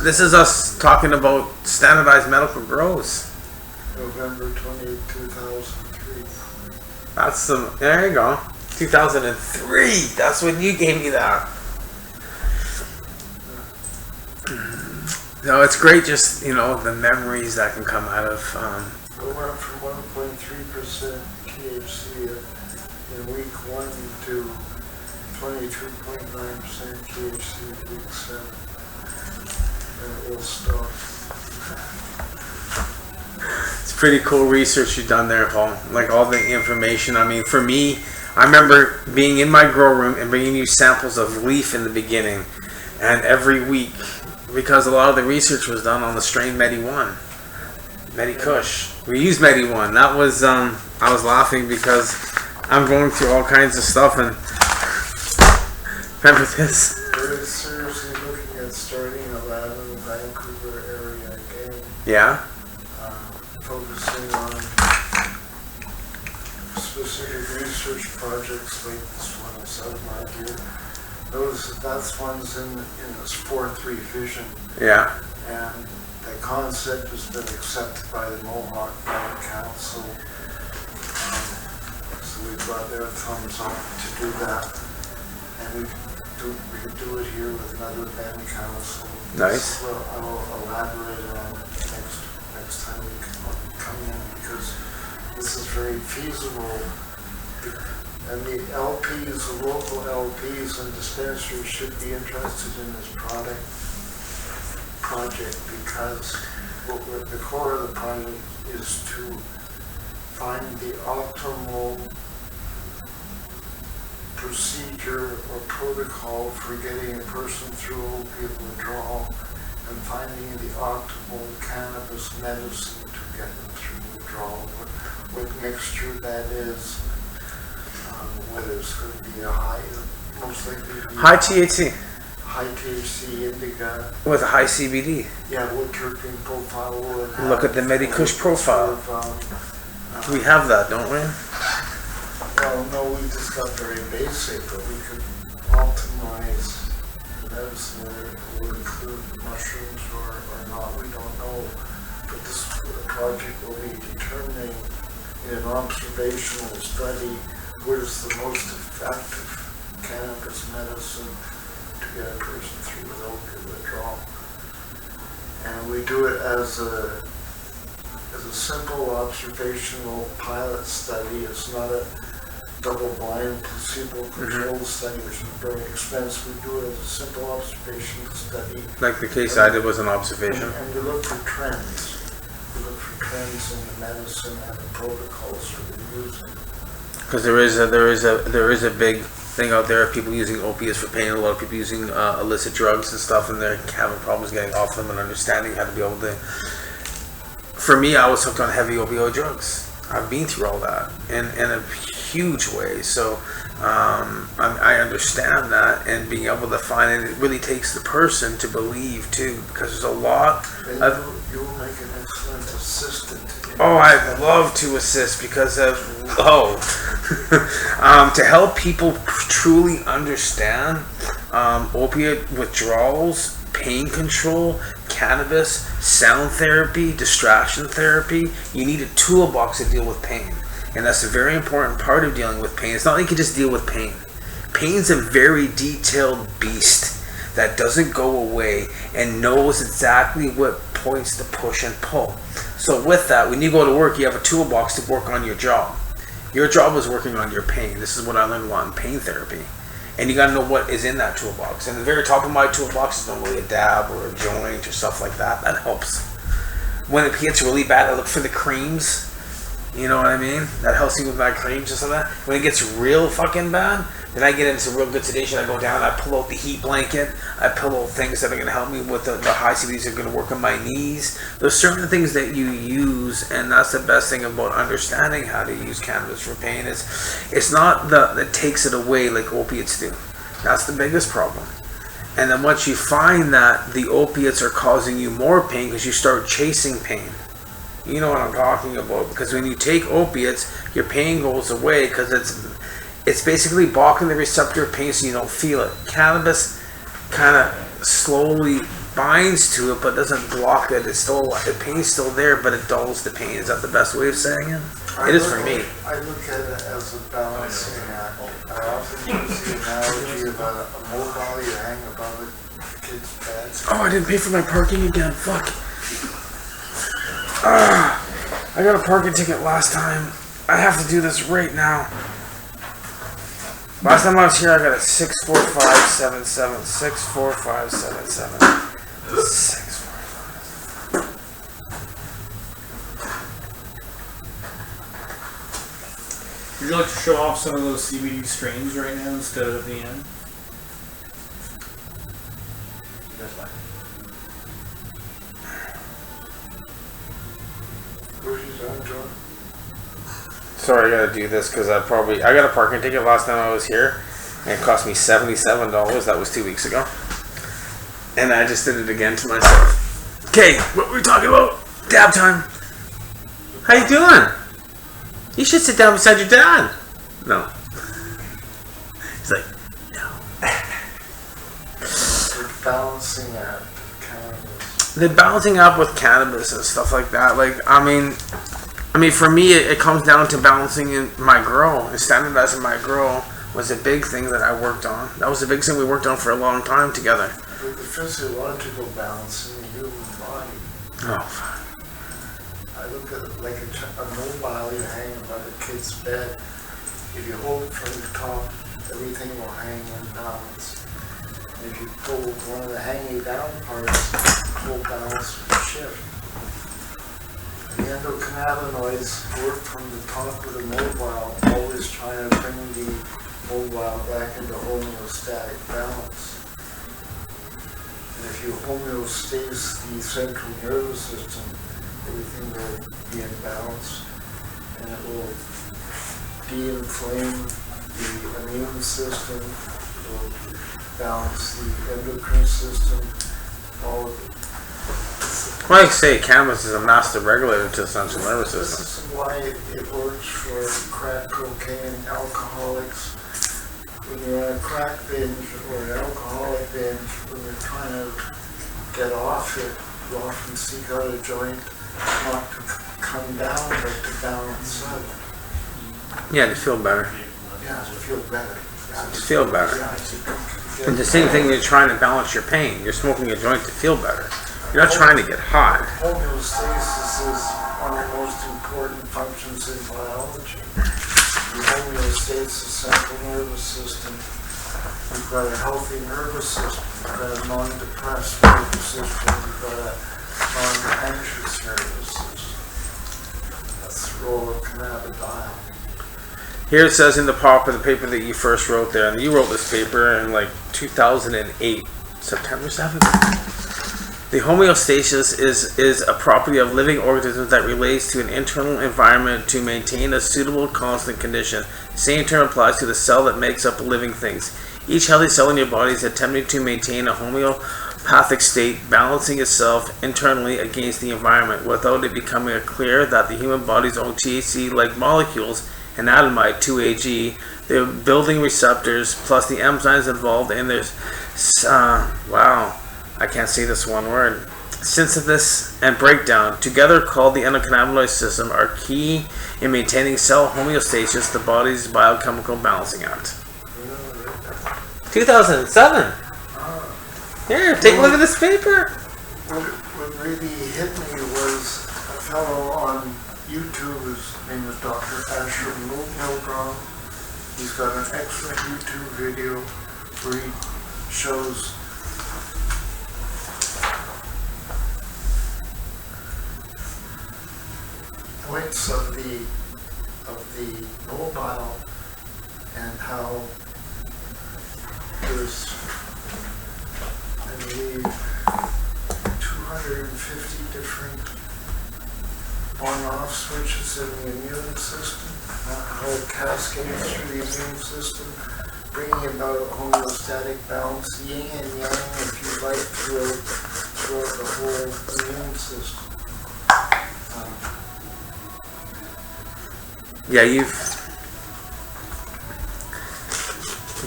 This is us talking about standardized medical grows. November 28, 2003. That's the, there you go. 2003. That's when you gave me that. No, it's great. Just the memories that can come out of. We went from 1.3% THC in week 1 to 22.9% THC in week 7. And it will stop. It's pretty cool research you've done there, Paul. Like all the information. I mean, for me, I remember being in my grow room and bringing you samples of leaf in the beginning, and every week, because a lot of the research was done on the strain Medi-1, Medi-Kush. We used Medi-1. That was, I was laughing because I'm going through all kinds of stuff, and remember this? Very seriously looking at starting a lab in the Vancouver area again. Yeah? Focusing on specific research projects like this one in South Market. That's one's in this 4-3 vision, Yeah. and the concept has been accepted by the Mohawk Band Council. So we've got their thumbs up to do that, and we can do it here with another band council. Nice. Well, I'll elaborate on next time we come in, because this is very feasible. And the LPs, the local LPs and dispensaries should be interested in this project, because the core of the project is to find the optimal procedure or protocol for getting a person through opiate withdrawal and finding the optimal cannabis medicine to get them through withdrawal, what mixture that is. whether it's going to be a high, most likely to be High THC high THC indica. with a high CBD. Yeah, what terpene profile will it have? Look at the Medikush profile. We have that, don't we? Well, no, we just got very basic, but we could optimize the medicine, whether it will include mushrooms or not, we don't know. But this project will be determining in an observational study what is the most effective cannabis medicine to get a person through with opiate withdrawal. And we do it as a simple observational pilot study. It's not a double-blind placebo-controlled study, which is very expensive. We do it as a simple observational study. Like the case I did was an observation. And we look for trends. We look for trends in the medicine and the protocols that we're using. Because there is a big thing out there of people using opiates for pain. A lot of people using illicit drugs and stuff, and they're having problems getting off them and understanding how to be able to. For me, I was hooked on heavy opioid drugs. I've been through all that in a huge way. So I understand that, and being able to find it really takes the person to believe too, because there's a lot of. You'll make an excellent assistant. Oh, I love to assist because of to help people truly understand opiate withdrawals, pain control, cannabis, sound therapy, distraction therapy. You need a toolbox to deal with pain, and that's a very important part of dealing with pain. It's not like you can just deal with pain. Pain's a very detailed beast that doesn't go away and knows exactly what points to push and pull. So with that, when you go to work, you have a toolbox to work on your job. Your job is working on your pain. This is what I learned a lot in pain therapy. And you got to know what is in that toolbox. And the very top of my toolbox is normally a dab or a joint or stuff like that. That helps. When it gets really bad, I look for the creams. You know what I mean? That helps me with my creams and stuff like that. When it gets real fucking bad, then I get into real good sedation. I go down, I pull out the heat blanket, I pull out things that are going to help me with the high CBDs that are going to work on my knees. There's certain things that you use, and that's the best thing about understanding how to use cannabis for pain. It's not that takes it away like opiates do. That's the biggest problem. And then once you find that the opiates are causing you more pain because you start chasing pain. You know what I'm talking about, because when you take opiates, your pain goes away because it's basically blocking the receptor of pain so you don't feel it. Cannabis kind of slowly binds to it but doesn't block it. It's still, the pain's still there, but it dulls the pain. Is that the best way of saying it? It is for me. I look at it as a balancing act. I often use the analogy about a mobile you hang above a kid's bed. Oh, I didn't pay for my parking again. Fuck. I got a parking ticket last time. I have to do this right now. Last time I was here, I got a 64577. 64577. 645. Would you like to show off some of those CBD strains right now instead of at the end? That's fine. Sorry, I gotta do this because I got a parking ticket last time I was here, and it cost me $77. That was 2 weeks ago, and I just did it again to myself. Okay, what were we talking about? Dab time. How you doing? You should sit down beside your dad. No. He's like, no. Balancing act, cannabis. The balancing out with cannabis and stuff like that. Like, I mean, for me, it comes down to balancing in my grow and standardizing my grow was a big thing that I worked on. That was a big thing we worked on for a long time together. With the physiological balance in the human body. Oh, fuck. I look at it like a mobile you hang above a kid's bed. If you hold it from the top, everything will hang in balance. And if you pull one of the hanging down parts, the whole balance will shift. The endocannabinoids work from the top of the mobile, always trying to bring the mobile back into homeostatic balance. And if you homeostase the central nervous system, everything will be in balance, and it will de-inflame the immune system, it'll balance the endocrine system, all of it. Well, you say cannabis is a master regulator to the central nervous system. This is why it works for crack cocaine alcoholics. When you're on a crack binge or an alcoholic binge, when you're trying to get off it, you often seek out a joint not to come down, but to balance out. Yeah, to feel better. Yeah, to feel better. To feel better. Yeah, And the same thing, you're trying to balance your pain. You're smoking a joint to feel better. You're not trying to get high. Homeostasis is one of the most important functions in biology. The homeostasis central nervous system. You've got a healthy nervous system. You've got a non-depressed nervous system. You've got a non-anxious nervous system. That's the role of cannabidiol. Here it says in the pop of the paper that you first wrote there, and you wrote this paper in like 2008, September 7th. The homeostasis is a property of living organisms that relates to an internal environment to maintain a suitable constant condition. The same term applies to the cell that makes up living things. Each healthy cell in your body is attempting to maintain a homeopathic state, balancing itself internally against the environment, without it becoming clear that the human body's own THC-like molecules, anandamide 2-AG, the building receptors, plus the enzymes involved in there's I can't say this one word. Synthesis and breakdown, together called the endocannabinoid system, are key in maintaining cell homeostasis, the body's biochemical balancing act. 2007. Here, take a look at this paper. What really hit me was a fellow on YouTube, his name is Dr. Milgram. He's got an excellent YouTube video where he shows points of the mobile and how there's, I believe, 250 different on-off switches in the immune system, how it cascades through the immune system, bringing about homeostatic balance, yin and yang, if you like, throughout the whole immune system. Yeah, you've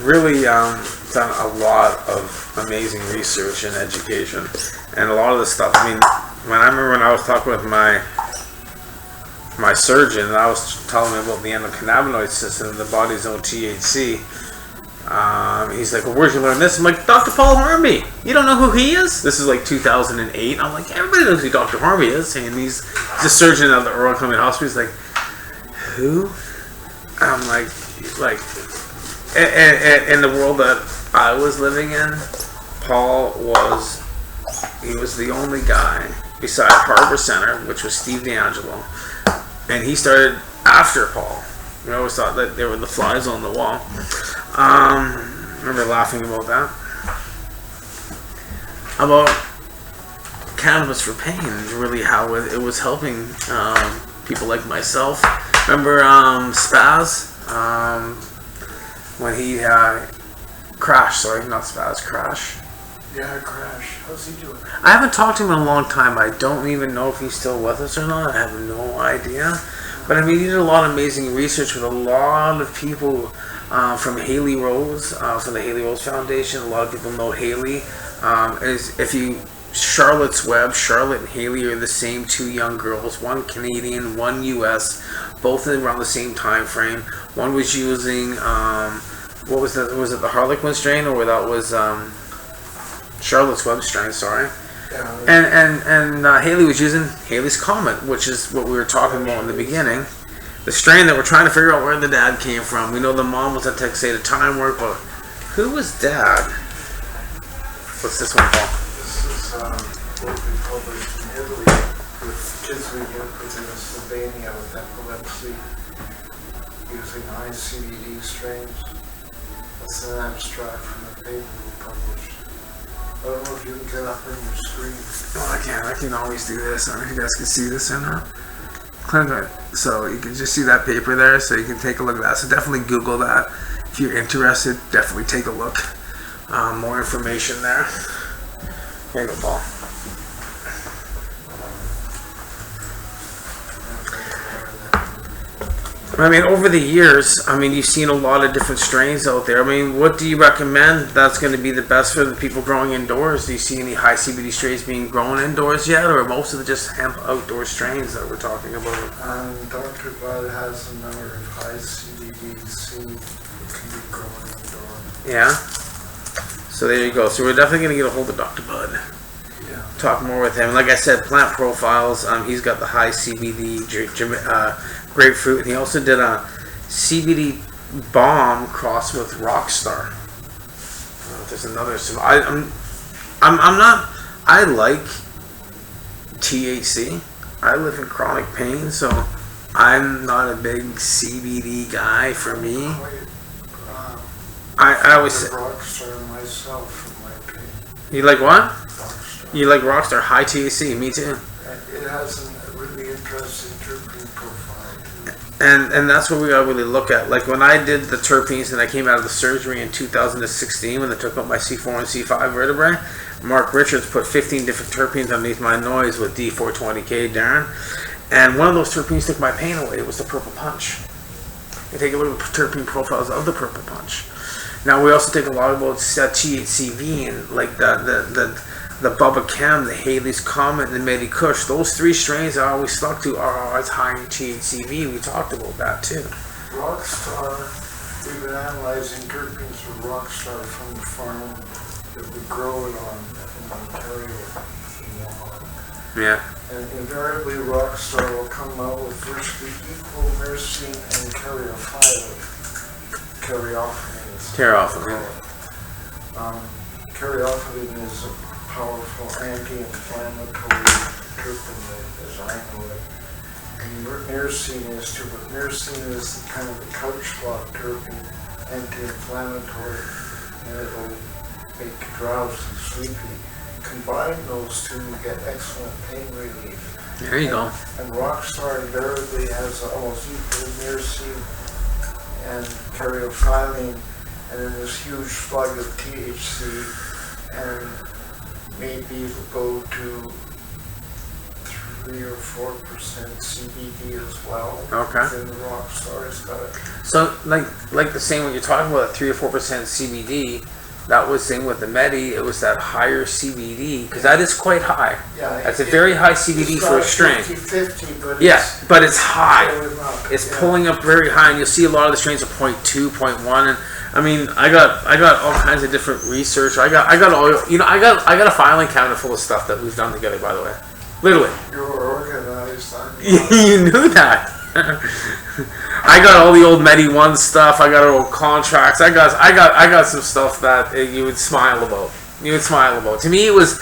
really done a lot of amazing research and education, and a lot of the stuff. I mean, I remember when I was talking with my surgeon, and I was telling him about the endocannabinoid system and the body's own THC. He's like, well, where'd you learn this? I'm like, Dr. Paul Horby. You don't know who he is? This is like 2008. I'm like, everybody knows who Dr. Horby is. And he's a surgeon at the Royal Columbian Hospital. He's like, who? I'm like, in the world that I was living in, Paul was the only guy beside Harbor Center, which was Steve D'Angelo, and he started after Paul. We always thought that they were the flies on the wall. Remember laughing about that? About cannabis for pain, really how it was helping people like myself. Remember Spaz? When he crashed, sorry, not Spaz, Crash. Yeah, Crash. How's he doing? I haven't talked to him in a long time. I don't even know if he's still with us or not. I have no idea. But I mean, he did a lot of amazing research with a lot of people from Haley Rose, from the Haley Rose Foundation. A lot of people know Haley. Charlotte's Web, Charlotte and Haley are the same two young girls, one Canadian, one US, both around the same time frame. One was using, what was it the Harlequin strain, or that was Charlotte's Web strain, sorry. Yeah. And Haley was using Haley's Comet, which is what we were talking about in the beginning. The strain that we're trying to figure out where the dad came from. We know the mom was at Texas Time Work, but who was dad? What's this one called? What we published in Italy with kids we work with in Slovenia with epilepsy using high CBD strings. That's an abstract from the paper we published. I don't know if you can get up on your screen. Oh, I can always do this. I don't know if you guys can see this or not. So you can just see that paper there, so you can take a look at that. So definitely Google that. if you're interested, definitely take a look. More information there. Here you go, Paul. I mean, over the years, I mean, you've seen a lot of different strains out there. I mean, what do you recommend that's going to be the best for the people growing indoors? Do you see any high CBD strains being grown indoors yet, or most of it just hemp outdoor strains that we're talking about? Dr. Bud has a number of high CBD seed that can be grown indoors. Yeah? So there you go. So we're definitely going to get a hold of Dr. Bud. Yeah. Talk more with him. Like I said, plant profiles. He's got the high CBD grapefruit, and he also did a CBD Balm cross with Rockstar. There's another. So I'm not. I like THC. I live in chronic pain, so I'm not a big CBD guy. For me, I always say Rockstar myself for my pain. You like what? Rockstar. You like Rockstar, high THC. Me too. It has a really interesting terpene profile. And that's what we gotta really look at. Like when I did the terpenes and I came out of the surgery in 2016 when they took out my C4 and C5 vertebrae, Mark Richards put 15 different terpenes underneath my noise with D420K, Darren. And one of those terpenes took my pain away. It was the Purple Punch. You take a look at the terpene profiles of the Purple Punch. Now we also take a lot about THCV and like the Bubba Chem, the Haley's Comet, and the Medi Kush. Those three strains I always stuck to are always high in THCV. We talked about that too. Rockstar, we've been analyzing terpenes for Rockstar from the farm that we grow it on in Ontario. Yeah. And invariably Rockstar will come out with virtually equal myrcene and caryophyllene. Caryophyllene is a powerful anti-inflammatory terpene as I know it. And myrcene is too, but myrcene is kind of the couch block terpene, anti-inflammatory, and it'll make you drowsy, sleepy. Combine those two, you get excellent pain relief. There you go. And Rockstar invariably has almost equal myrcene and caryophyllene, and then this huge slug of THC, and maybe it'll go to 3 or 4% CBD as well. Okay. Then the Rockstar's got it. So like the same when you're talking about 3 or 4% CBD, that was same with the Medi. It was that higher CBD because that is quite high. Yeah, that's a very high CBD for a strain. 50-50, but but it's high. It's yeah. pulling up very high, and you'll see a lot of the strains are 0.2, 0.1, and I mean, I got all kinds of different research. I got all I got a filing cabinet full of stuff that we've done together. By the way, literally. You're organized. You knew that. I got all the old Medi One stuff. I got old contracts. I got some stuff that you would smile about. To me, it was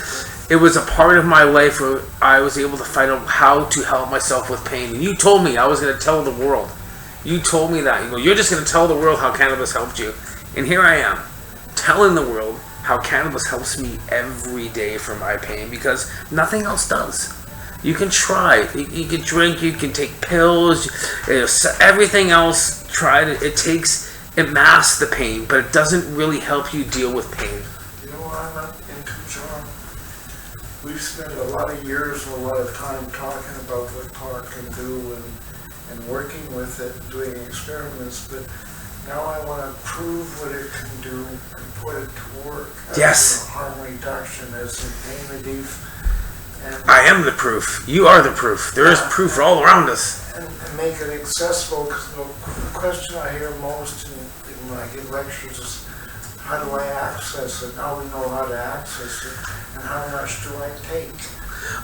a part of my life where I was able to find out how to help myself with pain. And you told me I was going to tell the world. You told me that. You go, you're just going to tell the world how cannabis helped you. And here I am, telling the world how cannabis helps me every day for my pain because nothing else does. You can try. You can drink. You can take pills. Everything else. It masks the pain, but it doesn't really help you deal with pain. You know what I'm not into, John? We've spent a lot of years and a lot of time talking about what pot can do and working with it, doing experiments, but now I want to prove what it can do and put it to work. Yes. As harm reduction, as in pain relief. And I am the proof. You are the proof. There is proof all around us. And make it accessible, because the question I hear most when I give lectures is, how do I access it? Now we know how to access it, and how much do I take?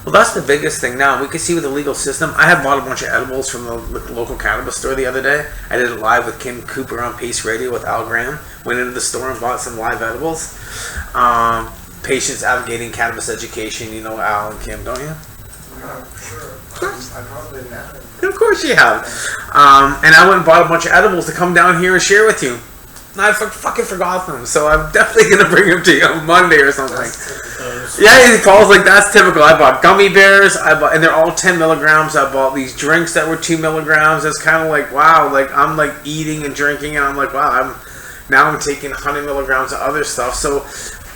Well, that's the biggest thing now. We can see with the legal system. I had bought a bunch of edibles from the local cannabis store the other day. I did it live with Kim Cooper on Pace Radio with Al Graham. Went into the store and bought some live edibles. Patients Advocating Cannabis Education. You know Al and Kim, don't you? No, sure. I probably met him. Of course you have. And I went and bought a bunch of edibles to come down here and share with you. And I fucking forgot them, so I'm definitely going to bring them to you on Monday or something. Yeah, Paul's like, that's typical. I bought gummy bears, and they're all 10 milligrams. I bought these drinks that were 2 milligrams. It's kind of like, wow, like I'm like eating and drinking, and I'm like, wow, Now I'm taking 100 milligrams of other stuff. So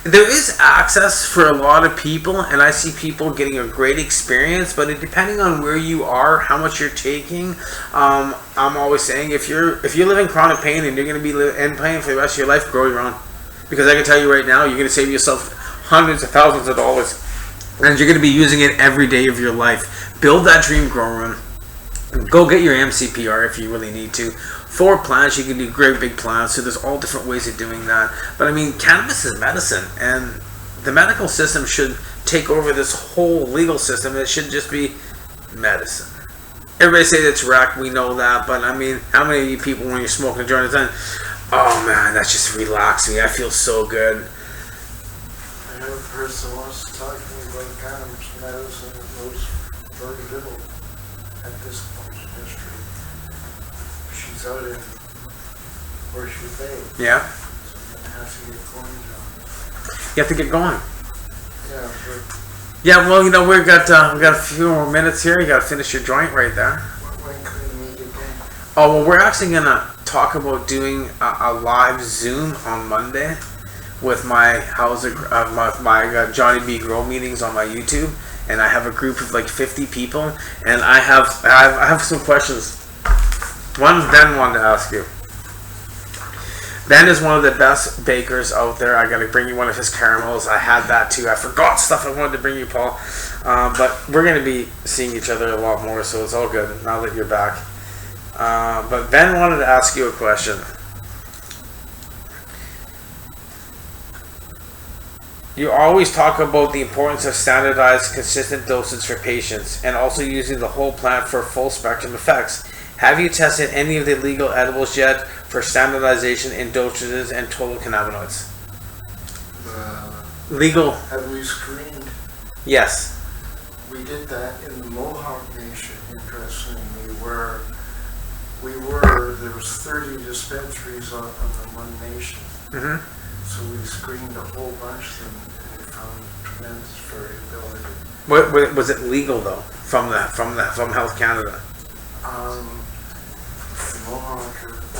there is access for a lot of people, and I see people getting a great experience, but depending on where you are, how much you're taking, I'm always saying if you're living chronic pain and you're going to be in pain for the rest of your life, grow your own. Because I can tell you right now, you're going to save yourself hundreds of thousands of dollars, and you're going to be using it every day of your life. Build that dream grow room. Go get your MCPR if you really need to. 4 plants, you can do great big plants, so there's all different ways of doing that. But I mean, cannabis is medicine, and the medical system should take over this whole legal system. It should just be medicine. Everybody say it's whack, we know that, but I mean, how many of you people, when you're smoking a joint, then, oh man, that just relaxed me, I feel so good. I know a person wants to talk to me about cannabis medicine that knows very little at this point in history. She's out in Horseshoe Bay. Yeah? So I'm going to have to get going, John. You have to get going. Yeah, but Yeah, well, you know, we got a few more minutes here. You got to finish your joint right there. when can we meet again? Oh, well, we're actually going to talk about doing a live Zoom on Monday with my Johnny B. Grow meetings on my YouTube. And I have a group of like 50 people. And I have some questions. One Ben wanted to ask you. Ben is one of the best bakers out there. I got to bring you one of his caramels. I had that too. I forgot stuff I wanted to bring you, Paul. But we're going to be seeing each other a lot more, so it's all good now that you're back. But Ben wanted to ask you a question. You always talk about the importance of standardized, consistent dosage for patients, and also using the whole plant for full spectrum effects. Have you tested any of the legal edibles yet for standardization in dosages and total cannabinoids? Legal? Have we screened? Yes. We did that in the Mohawk Nation, interestingly, where there was 30 dispensaries on the one nation. Mm-hmm. So we screened a whole bunch of them and we found tremendous variability. What was it legal though from Health Canada? The Mohawk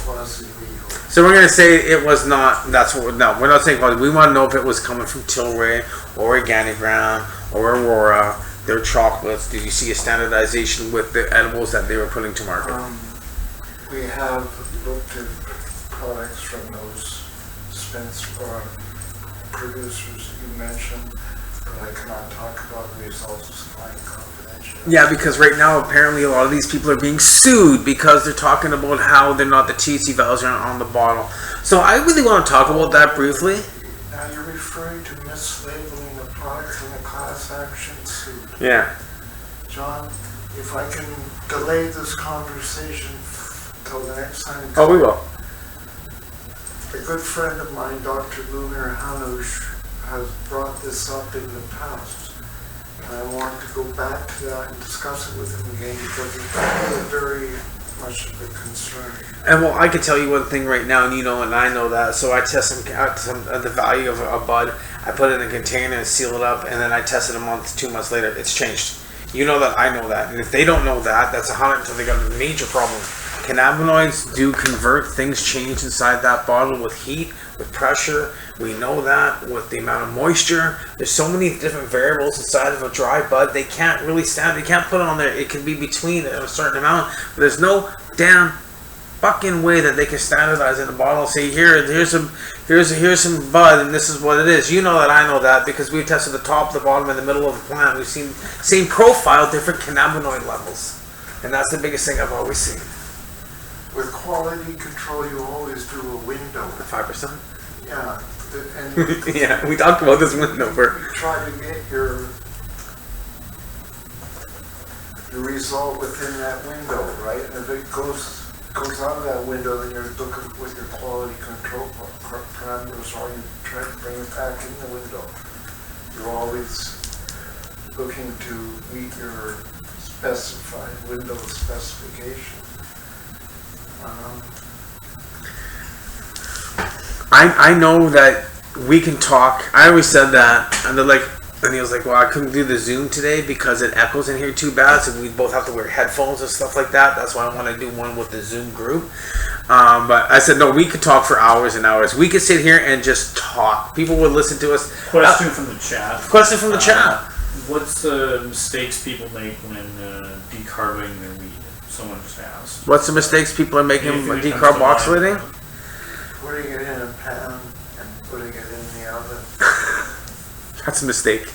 was illegal. So we're gonna say it was not. We're not saying. We want to know if it was coming from Tilray or Organigram or Aurora. Their chocolates. Did you see a standardization with the edibles that they were putting to market? We have looked at products from those producers that you mentioned, but I cannot talk about the results of client confidential. Yeah, because right now apparently a lot of these people are being sued because they're talking about how they're not, the THC values aren't on the bottle. So I really want to talk about that briefly. Now you're referring to mislabeling the products in a class action suit. Yeah. John, if I can delay this conversation till the next time. Oh, we will. A good friend of mine, Dr. Lunar Hanush, has brought this up in the past. And I want to go back to that and discuss it with him again because it's very much of a concern. And well, I can tell you one thing right now, and you know, and I know that. So I test the value of a bud. I put it in a container and seal it up, and then I test it a month, 2 months later. It's changed. You know that, I know that. And if they don't know that, that's so they got a major problem. Cannabinoids do convert, things change inside that bottle with heat, with pressure. We know that with the amount of moisture. There's so many different variables inside of a dry bud. They can't really stand. They can't put it on there. It can be between a certain amount, but there's no damn fucking way that they can standardize in a bottle and say here's some bud and this is what it is. You know that, I know that, because we've tested the top, the bottom, and the middle of the plant. We've seen same profile, different cannabinoid levels, and that's the biggest thing I've always seen. With quality control, you always do a window. 5%. Yeah, and yeah, we talked about this window for. you try to get your result within that window, right? And if it goes out of that window, then you're looking with your quality control parameters, or you try to bring it back in the window. You're always looking to meet your specified window specification. I know that we can talk. I always said that, and they're like, And he was like, well, I couldn't do the Zoom today because it echoes in here too bad, so we both have to wear headphones and stuff like that. That's why I want to do one with the Zoom group. But I said, no, we could talk for hours and hours. We could sit here and just talk. People would listen to us. Question from the chat. Question from the chat. What's the mistakes people make when decarboning their weed? Someone just asked. What's the mistakes people are making Anything with that comes to mind? decarboxylating? Putting it in a pan and putting it in the oven. That's a mistake.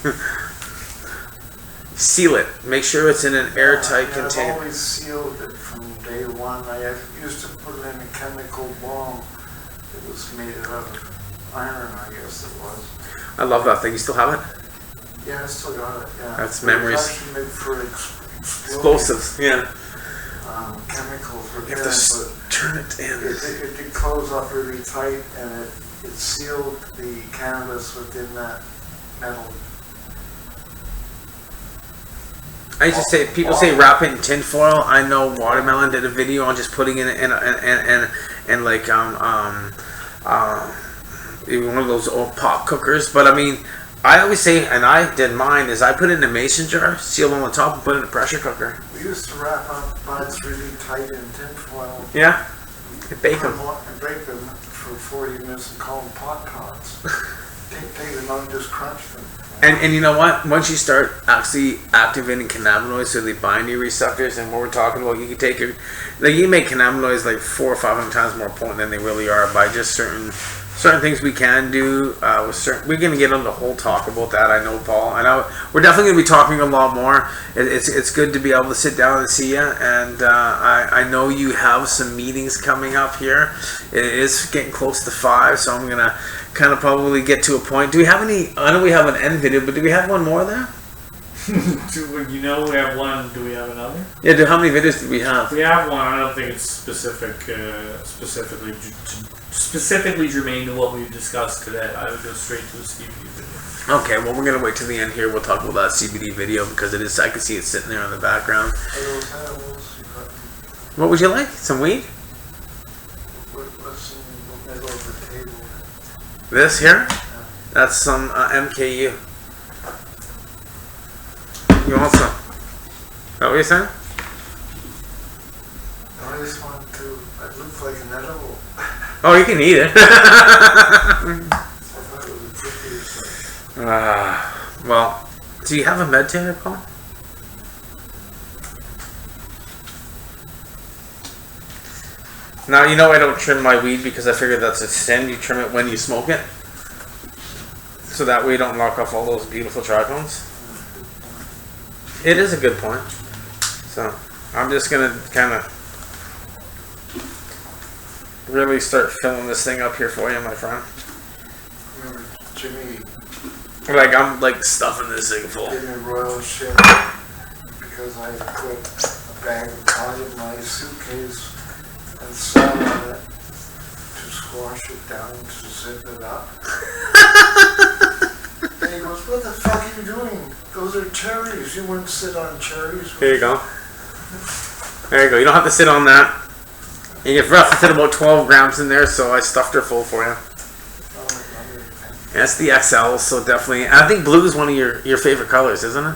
Seal it. Make sure it's in an airtight I've container. always sealed it from day one. I used to put it in a chemical balm. It was made out of iron, I guess it was. I love that thing. You still have it? Yeah, I still got it. Yeah. That's It memories. was actually made for Explosives. Yeah. chemicals were You there, have to but turn it in. it did close up really tight, and it sealed the cannabis within that metal. I used to say, people say wrap it in tin foil. I know Watermelon did a video on just putting it in like one of those old pop cookers. But I mean, I always say, and I did mine, is I put it in a mason jar, seal on the top, and put it in a pressure cooker. We used to wrap up buds really tight in tin foil. Yeah, and bake them. And bake them for 40 minutes and call them pot tots. Take them out and just crunch them. And you know what? Once you start actually activating cannabinoids, so they bind your receptors, and what we're talking about, you can take it, like you can make cannabinoids like 400 or 500 times more potent than they really are by just certain things we can do. With certain, we're gonna get on the whole talk about that. I know, Paul. I know we're definitely gonna be talking a lot more. It's good to be able to sit down and see you, and I know you have some meetings coming up here. It is getting close to 5, so I'm gonna kind of probably get to a point. Do we have any? I know we have an end video, but do we have one more there? You know, we have one. Do we have another? Yeah. How many videos do we have? We have one. I don't think it's specifically germane to what we've discussed today. I would go straight to the CBD video. Okay. Well, we're gonna wait till the end here. We'll talk about that CBD video because it is. I can see it sitting there in the background. What would you like? Some weed? What's in the middle of the table? This here? That's some MKU. You want some? Is that what you're saying? I just want to. It looks like an edible. Oh, you can eat it. I thought it was a cookie or something. Well, do you have a meditator, Paul? Now, you know I don't trim my weed because I figure that's a sin. You trim it when you smoke it. So that way you don't knock off all those beautiful trichomes. It is a good point. So, I'm just going to kind of really start filling this thing up here for you, my friend. Remember, Jimmy Like, I'm like stuffing this thing full. gave me royal shit because I put a bag of pot in my suitcase and sat on it to squash it down to zip it up. And he goes, "What the fuck are you doing? Those are cherries. You wouldn't sit on cherries." Here you go. There you go. You don't have to sit on that. You get roughly fit about 12 grams in there, so I stuffed her full for you. And it's the XL, so definitely. I think blue is one of your favorite colors, isn't it?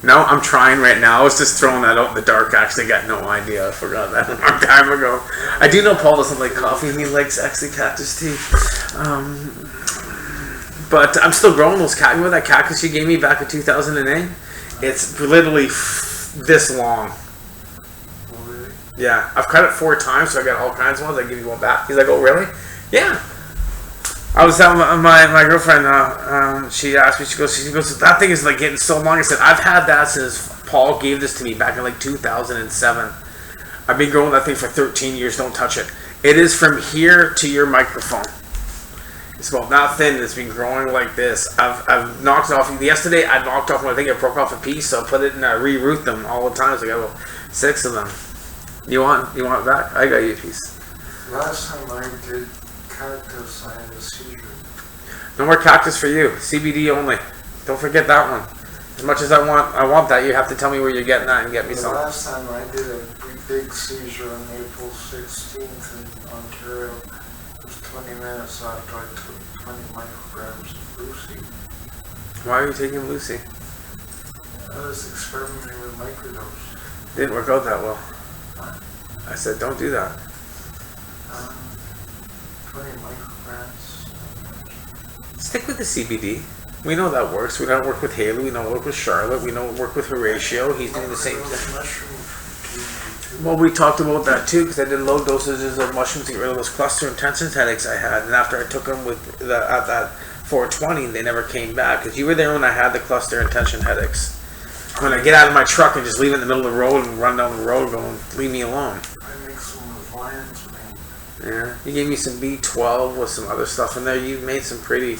No, I'm trying right now. I was just throwing that out in the dark. Actually, got no idea. I forgot that a long time ago. I do know Paul doesn't like coffee. He likes actually cactus tea. But I'm still growing those cactus. Remember that cactus you gave me back in 2008? It's literally this long. Yeah, I've cut it 4 times, so I got all kinds of ones. I give you one back. He's like, "Oh, really?" Yeah. I was telling my girlfriend. She asked me. She goes, "That thing is like getting so long." I said, "I've had that since Paul gave this to me back in like 2007. I've been growing that thing for 13 years. Don't touch it. It is from here to your microphone. It's about that thin. It's been growing like this. I've knocked it off. Yesterday, I knocked off. I think I broke off a piece, so I put it in. Reroot them all the time. So I got about 6 of them. You want it back? I got you a piece. Last time I did cactus, I had a seizure. No more cactus for you. CBD only. Don't forget that one. As much as I want that, you have to tell me where you're getting that and get me The some. last time I did a big seizure on April 16th in Ontario. It was 20 minutes after I took 20 micrograms of Lucy. Why are you taking Lucy? I was experimenting with microdose. Didn't work out that well. What? I said, don't do that. 20 micrograms. Stick with the CBD. We know that works. We know it work with Haley. We know it work with Charlotte. We know it work with Horatio. He's doing the same thing. Mushrooms. Well, we talked about that too, because I did low dosages of mushrooms to get rid of those cluster and tension headaches I had. And after I took them with at that 420, they never came back. Because you were there when I had the cluster and tension headaches. When I get out of my truck and just leave it in the middle of the road and run down the road going, leave me alone. I make some of the lion's mane. Yeah, you gave me some B12 with some other stuff in there. You made some pretty...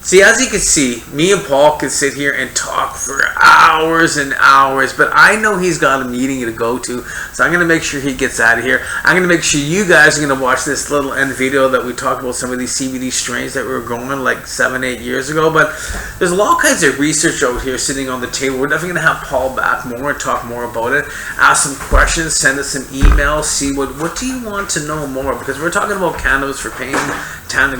See, as you can see, me and Paul could sit here and talk for hours and hours, but I know he's got a meeting to go to, so I'm going to make sure he gets out of here. I'm going to make sure you guys are going to watch this little end video that we talked about some of these CBD strains that we were growing like 7-8 years ago, but there's all kinds of research out here sitting on the table. We're definitely going to have Paul back more and talk more about it, ask some questions, send us some emails, see what do you want to know more, because we're talking about cannabis for pain,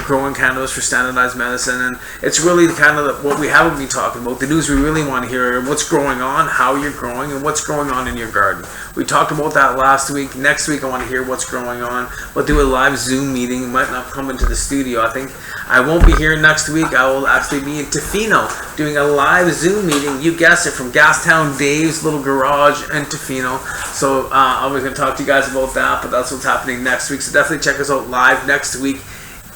growing cannabis for standardized medicine, and it's really kind of what we haven't been talking about. The news we really want to hear, what's growing on, how you're growing, and what's growing on in your garden. We talked about that last week. Next week I want to hear what's growing on. We'll do a live Zoom meeting. We might not come into the studio. I think I won't be here next week. I will actually be in Tofino doing a live Zoom meeting. You guessed it, from Gastown Dave's little garage in Tofino. So I was going to talk to you guys about that, but that's what's happening next week. So definitely check us out live next week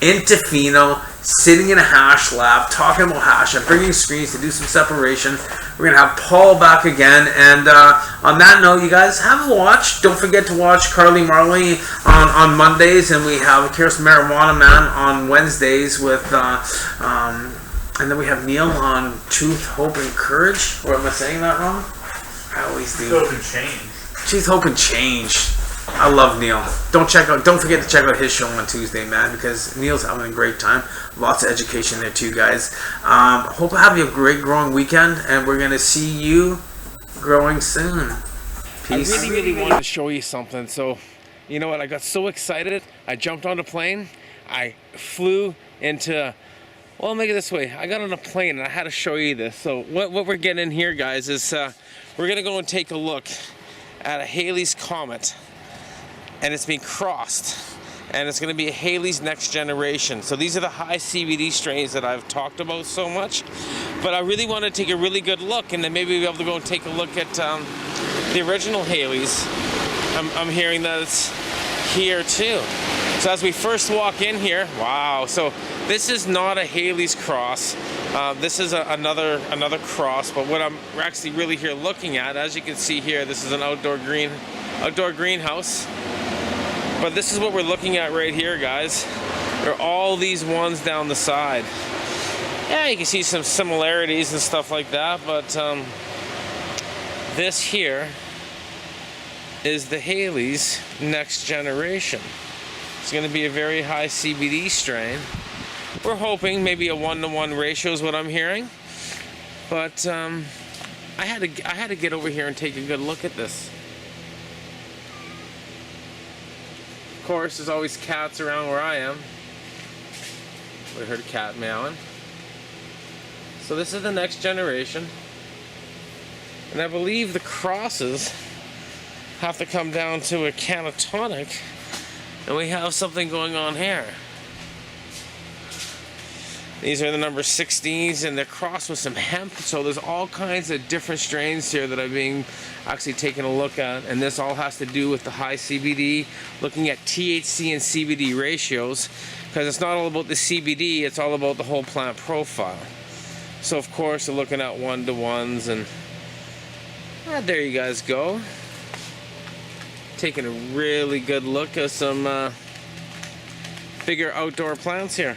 in Tofino, sitting in a hash lab, talking about hash. I'm bringing screens to do some separation. We're going to have Paul back again. And on that note, you guys have a watch. Don't forget to watch Carly Marley on Mondays. And we have Kyrus Marijuana Man on Wednesdays with... and then we have Neil on Truth, Hope, and Courage. Or am I saying that wrong? I always do. Hope and Change. Truth, Hope, and Change. I love Neil. Don't forget to check out his show on Tuesday, man, because Neil's having a great time. Lots of education there too, guys. Hope to have you a great growing weekend, and we're gonna see you growing soon. Peace. I really wanted to show you something. So, you know what? I got so excited. I jumped on a plane. I flew into... Well, I'll make it this way. I got on a plane and I had to show you this. So what we're getting in here, guys, is we're gonna go and take a look at a Halley's Comet. And it's being crossed, and it's going to be a Halley's Next Generation. So these are the high CBD strains that I've talked about so much, but I really want to take a really good look, and then maybe we'll be able to go and take a look at the original Halley's. I'm hearing that it's here too. So as we first walk in here, wow, so this is not a Halley's cross. This is another cross, but what I'm actually really here looking at, as you can see here, this is an outdoor greenhouse. But this is what we're looking at right here, guys. There are all these ones down the side. Yeah, you can see some similarities and stuff like that, but this here is the Halley's Next Generation. It's going to be a very high CBD strain. We're hoping maybe a 1-to-1 ratio is what I'm hearing. But I had to get over here and take a good look at this. Of course, there's always cats around where I am. We heard a cat meowing. So this is the Next Generation. And I believe the crosses have to come down to a canatonic. And we have something going on here. These are the number 16s, and they're crossed with some hemp. So there's all kinds of different strains here that I'm being actually taking a look at. And this all has to do with the high CBD, looking at THC and CBD ratios, because it's not all about the CBD, it's all about the whole plant profile. So of course, we're looking at 1-to-1s, and there you guys go. Taking a really good look at some bigger outdoor plants here.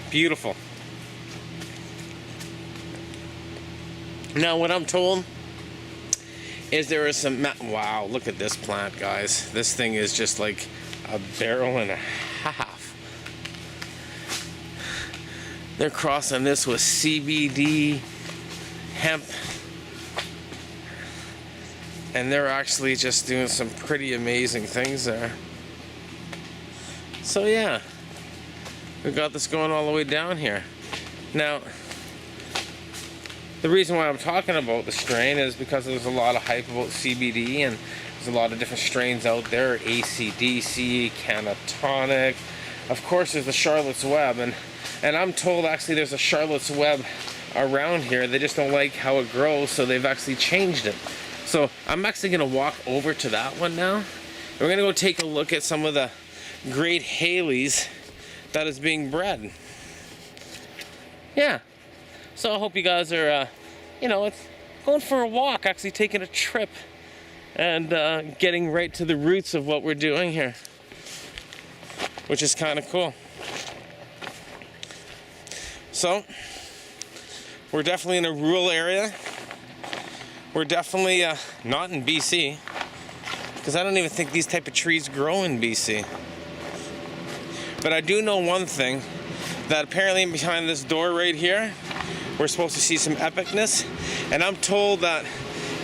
Beautiful. Now what I'm told is there is some... Wow, look at this plant, guys. This thing is just like a barrel and a half. They're crossing this with CBD, hemp, And they're actually just doing some pretty amazing things there. So yeah, we got this going all the way down here. Now, the reason why I'm talking about the strain is because there's a lot of hype about CBD, and there's a lot of different strains out there. AC/DC, Canatonic. Of course, there's the Charlotte's Web, and I'm told actually there's a Charlotte's Web around here. They just don't like how it grows, so they've actually changed it. So I'm actually gonna walk over to that one now. We're gonna go take a look at some of the great Haleys that is being bred. Yeah. So I hope you guys are, it's going for a walk, actually taking a trip, and getting right to the roots of what we're doing here, which is kind of cool. So we're definitely in a rural area. We're definitely not in BC, because I don't even think these type of trees grow in BC. But I do know one thing, that apparently behind this door right here, we're supposed to see some epicness, and I'm told that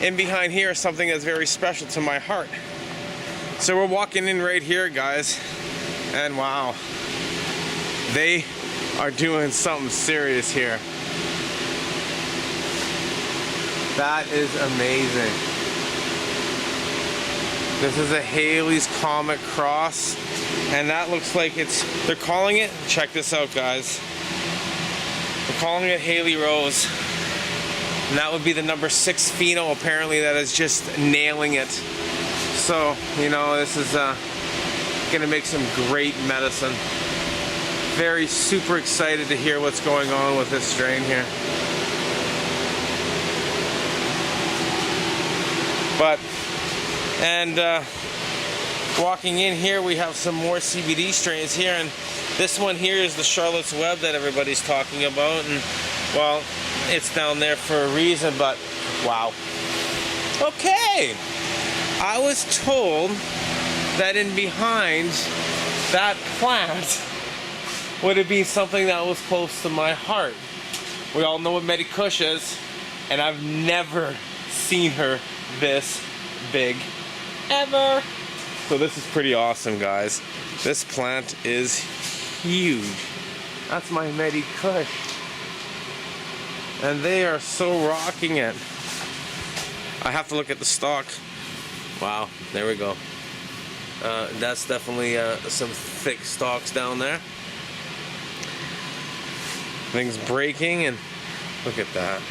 in behind here is something that's very special to my heart. So we're walking in right here, guys, and wow, they are doing something serious here. That is amazing. This is a Haley's Comet Cross, and that looks like they're calling it, check this out guys, they're calling it Haley Rose, and that would be the number 6 pheno apparently that is just nailing it. So, this is gonna make some great medicine. Very super excited to hear what's going on with this strain here. Walking in here, we have some more CBD strains here, and this one here is the Charlotte's Web that everybody's talking about, and well, it's down there for a reason, but wow. Okay, I was told that in behind that plant would it be something that was close to my heart. We all know what Medi Kush is, and I've never seen her this big ever. So this is pretty awesome, guys. This plant is huge. That's my Medi Kush, and they are so rocking it. I have to look at the stalk. Wow, there we go. That's definitely some thick stalks down there. Things breaking, and look at that.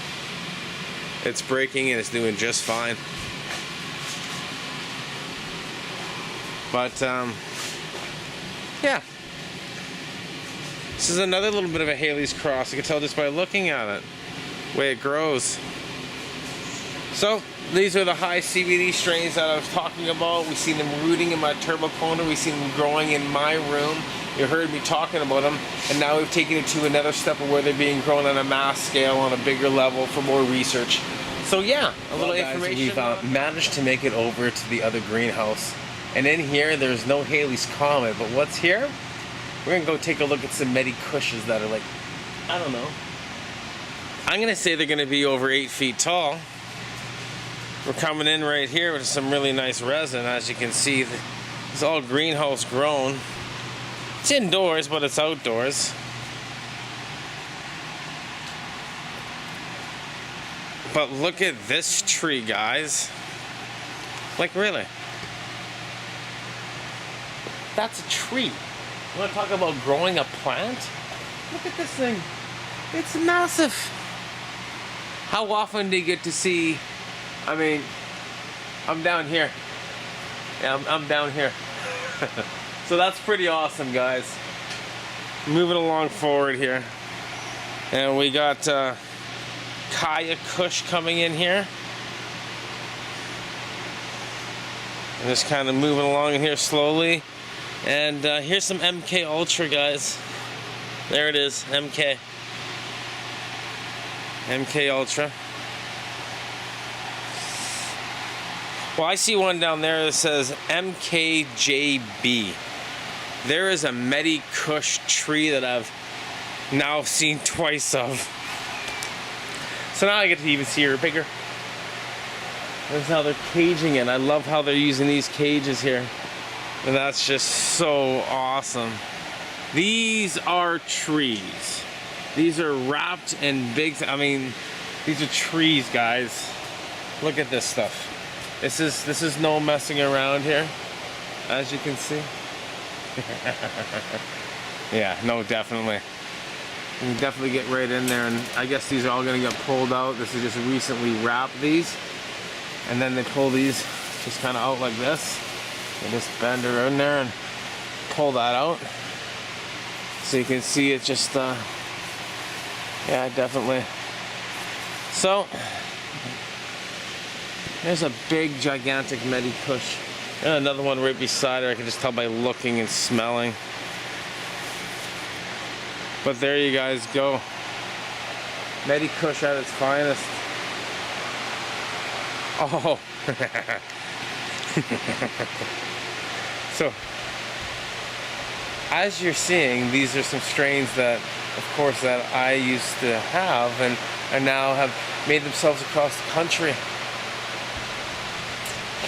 It's breaking and it's doing just fine. But yeah, this is another little bit of a Haley's Cross. You can tell just by looking at it, the way it grows. So these are the high CBD strains that I was talking about. We see them rooting in my turbo cloner. We see them growing in my room. You heard me talking about them, and now we've taken it to another step of where they're being grown on a mass scale, on a bigger level for more research. So yeah, a little information. We've managed to make it over to the other greenhouse. And in here, there's no Haley's Comet, but what's here? We're gonna go take a look at some Medi Kushes that are like, I don't know. I'm gonna say they're gonna be over 8 feet tall. We're coming in right here with some really nice resin. As you can see, it's all greenhouse grown. It's indoors, but it's outdoors. But look at this tree, guys. Like, really? That's a tree. You want to talk about growing a plant? Look at this thing. It's massive. How often do you get to see, I mean, I'm down here. Yeah, I'm down here. So that's pretty awesome, guys. Moving along forward here. And we got Kaya Kush coming in here. And just kind of moving along in here slowly. And here's some MK Ultra, guys. There it is, MK. MK Ultra. Well, I see one down there that says MKJB. There is a Medi Kush tree that I've now seen twice of. So now I get to even see her bigger. That's how they're caging it. I love how they're using these cages here. And that's just so awesome. These are trees. These are wrapped in big, I mean, these are trees, guys. Look at this stuff. This is no messing around here, as you can see. Yeah, no, definitely. You can definitely get right in there, and I guess these are all gonna get pulled out. This is just recently wrapped these, and then they pull these just kind of out like this. They just bend her in there and pull that out. So you can see it just, yeah, definitely. So, there's a big, gigantic Medi Kush. And another one right beside her, I can just tell by looking and smelling. But there you guys go. Medi Kush at its finest. Oh. So, as you're seeing, these are some strains that, of course, that I used to have and now have made themselves across the country.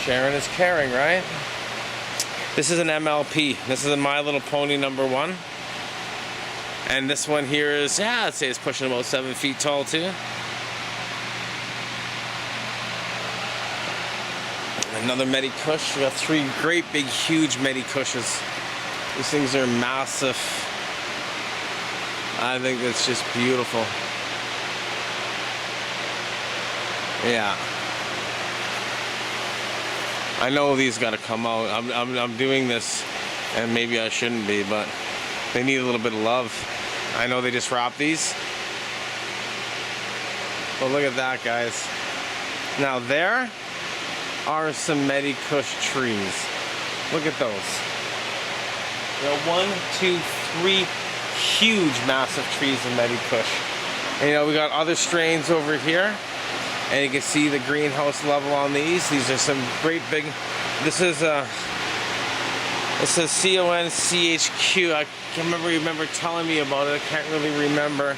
Sharing is caring, right? This is an MLP. This is a My Little Pony #1. And this one here is, yeah, I'd say it's pushing about 7 feet tall too. Another Medi Kush. We got 3 great big huge Medi Kushes. These things are massive. I think that's just beautiful. Yeah. I know these got to come out. I'm doing this, and maybe I shouldn't be, but they need a little bit of love. I know they just wrap these. But look at that, guys. Now there are some Medi Kush trees. Look at those. There are 1, 2, 3 huge, massive trees of Medi Kush. And you know, we got other strains over here. And you can see the greenhouse level on these. These are some great big, this is it says CONCHQ. I can't remember telling me about it. I can't really remember.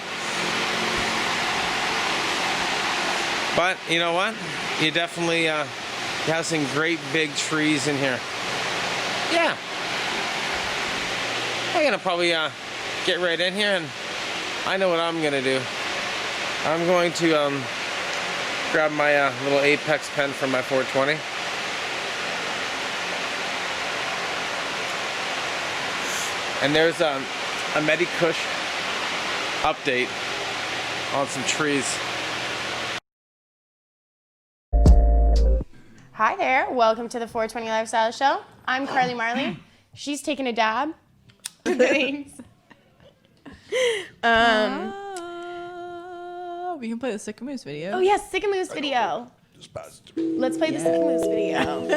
But you know what? You definitely have some great big trees in here. Yeah. I'm gonna probably get right in here, and I know what I'm gonna do. I'm going to grab my little Apex pen from my 420. And there's a Medi Kush update on some trees. Hi there, welcome to the 420 Lifestyle Show. I'm Carly Marley. She's taking a dab. Thanks. We can play the Sycamoose video. Oh yes, Sycamoose video. Let's play the Sycamoose video.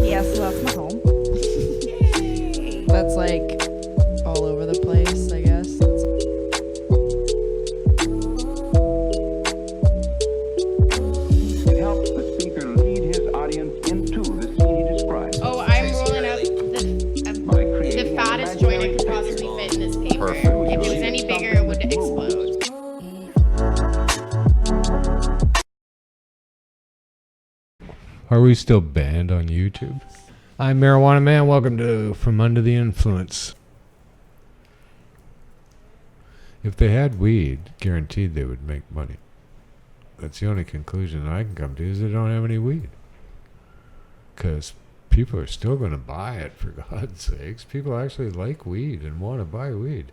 Yeah, so that's my home. That's like all over the place, I guess. It helps the speaker lead his audience into the scene he describes. Oh, I'm rolling up the fattest joint I could possibly fit in this paper. If it was any bigger, it would explode. Are we still banned on YouTube? I'm Marijuana Man. Welcome to From Under the Influence. If they had weed, guaranteed they would make money. That's the only conclusion I can come to, is they don't have any weed. Because people are still going to buy it, for God's sakes. People actually like weed and want to buy weed.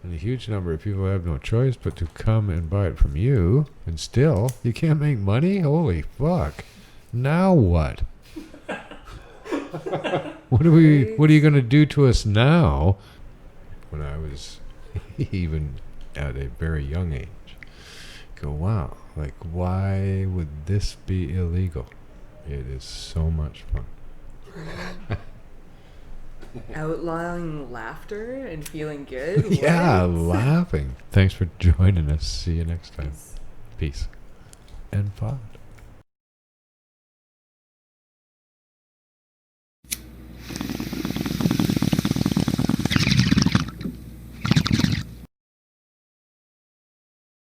And a huge number of people have no choice but to come and buy it from you. And still, you can't make money? Holy fuck. Now what? What are you going to do to us now? When I was even at a very young age, go, wow, like, why would this be illegal? It is so much fun. outlawing laughter and feeling good. Yeah, What? laughing. Thanks for joining us. See you next time. Peace. And pod.